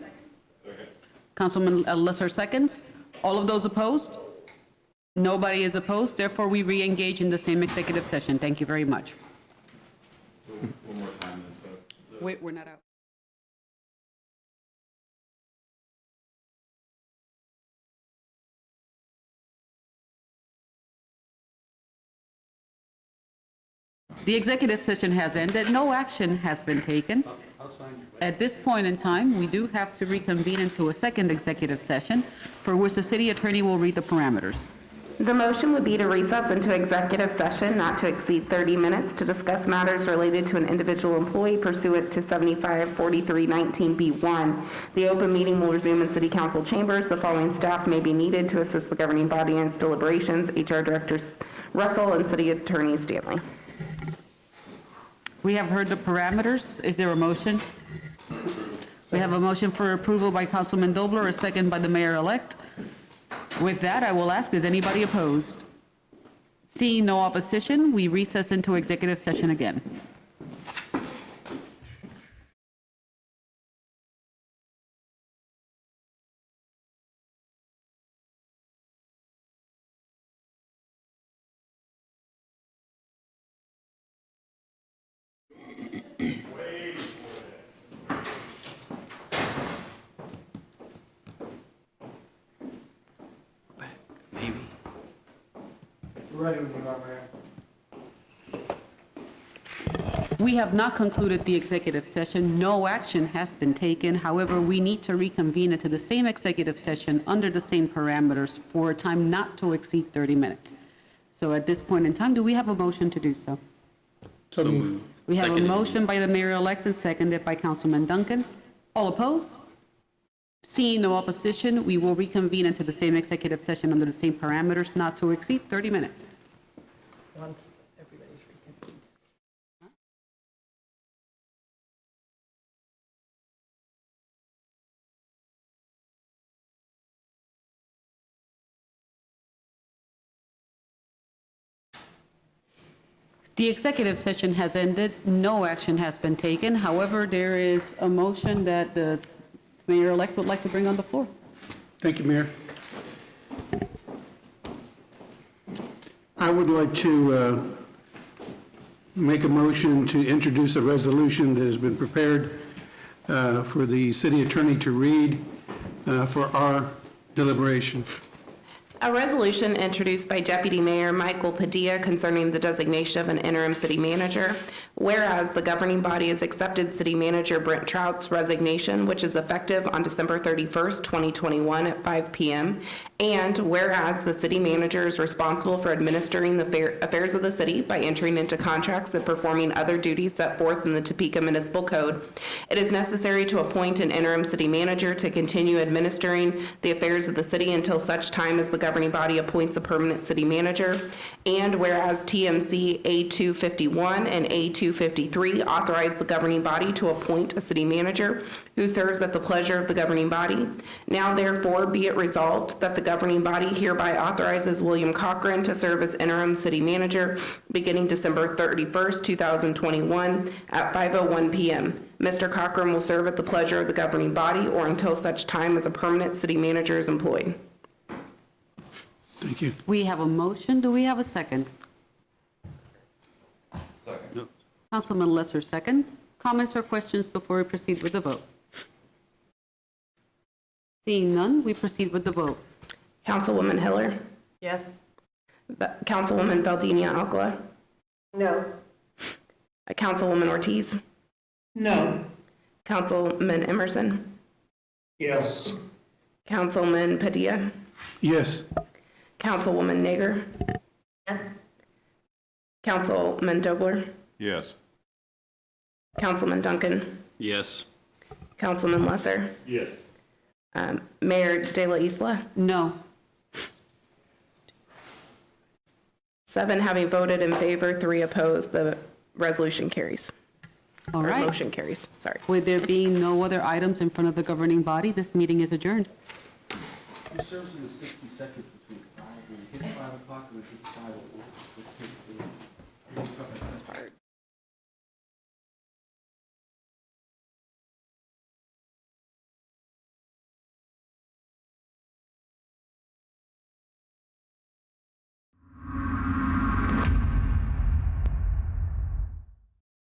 Second. Councilman Lesser seconds. All of those opposed? Nobody is opposed, therefore we re-engage in the same executive session. Thank you very much. So one more time. Wait, we're not out. The executive session has ended. No action has been taken. At this point in time, we do have to reconvene into a second executive session for which the city attorney will read the parameters. The motion would be to recess into executive session not to exceed 30 minutes to discuss matters related to an individual employee pursuant to 75-4319B1. The open meeting will resume in city council chambers. The following staff may be needed to assist the governing body in its deliberations: HR Directors Russell and City Attorney Stanley. We have heard the parameters. Is there a motion? We have a motion for approval by Councilman Dobler, a second by the mayor-elect. With that, I will ask, is anybody opposed? Seeing no opposition, we recess into executive session again. Ready when you are, Mayor. We have not concluded the executive session. No action has been taken. However, we need to reconvene into the same executive session under the same parameters for a time not to exceed 30 minutes. So at this point in time, do we have a motion to do so? So moved. We have a Seconded. motion by the mayor-elect and seconded by Councilman Duncan. All opposed? Seeing no opposition, we will reconvene into the same executive session under the same parameters not to exceed 30 minutes. Once everybody's reconvened. The executive session has ended. No action has been taken. However, there is a motion that the mayor-elect would like to bring on the floor. Thank you, Mayor. I would like to make a motion to introduce a resolution that has been prepared for the city attorney to read for our deliberation. A resolution introduced by Deputy Mayor Michael Padilla concerning the designation of an interim city manager. Whereas the governing body has accepted City Manager Brent Trout's resignation, which is effective on December 31st, 2021 at 5 p.m. And whereas the city manager is responsible for administering the affairs of the city by entering into contracts and performing other duties set forth in the Topeka Municipal Code, it is necessary to appoint an interim city manager to continue administering the affairs of the city until such time as the governing body appoints a permanent city manager. And whereas TMC A251 and A253 authorize the governing body to appoint a city manager who serves at the pleasure of the governing body. Now therefore be it resolved that the governing body hereby authorizes William Cochran to serve as interim city manager beginning December 31st, 2021 at 5:01 p.m. Mr. Cochran will serve at the pleasure of the governing body or until such time as a permanent city manager is employed. Thank you. We have a motion. Do we have a second? Second. Councilman Lesser seconds. Comments or questions before we proceed with the vote? Seeing none, we proceed with the vote. Councilwoman Hiller? Yes? Councilwoman Valdenia Alcala? No. Councilwoman Ortiz? No. Councilman Emerson? Yes. Councilman Padilla? Yes. Councilwoman Nager? Yes. Councilman Dobler? Yes. Councilman Duncan? Yes. Councilman Lesser? Yes. Mayor De La Isla? No. 7 having voted in favor, 3 opposed, the resolution carries. All Or right. motion carries, sorry. With there being no other items in front of the governing body, this meeting is adjourned. Who serves in the 60 seconds between 5, when it hits 5 o'clock and when it hits 5:01?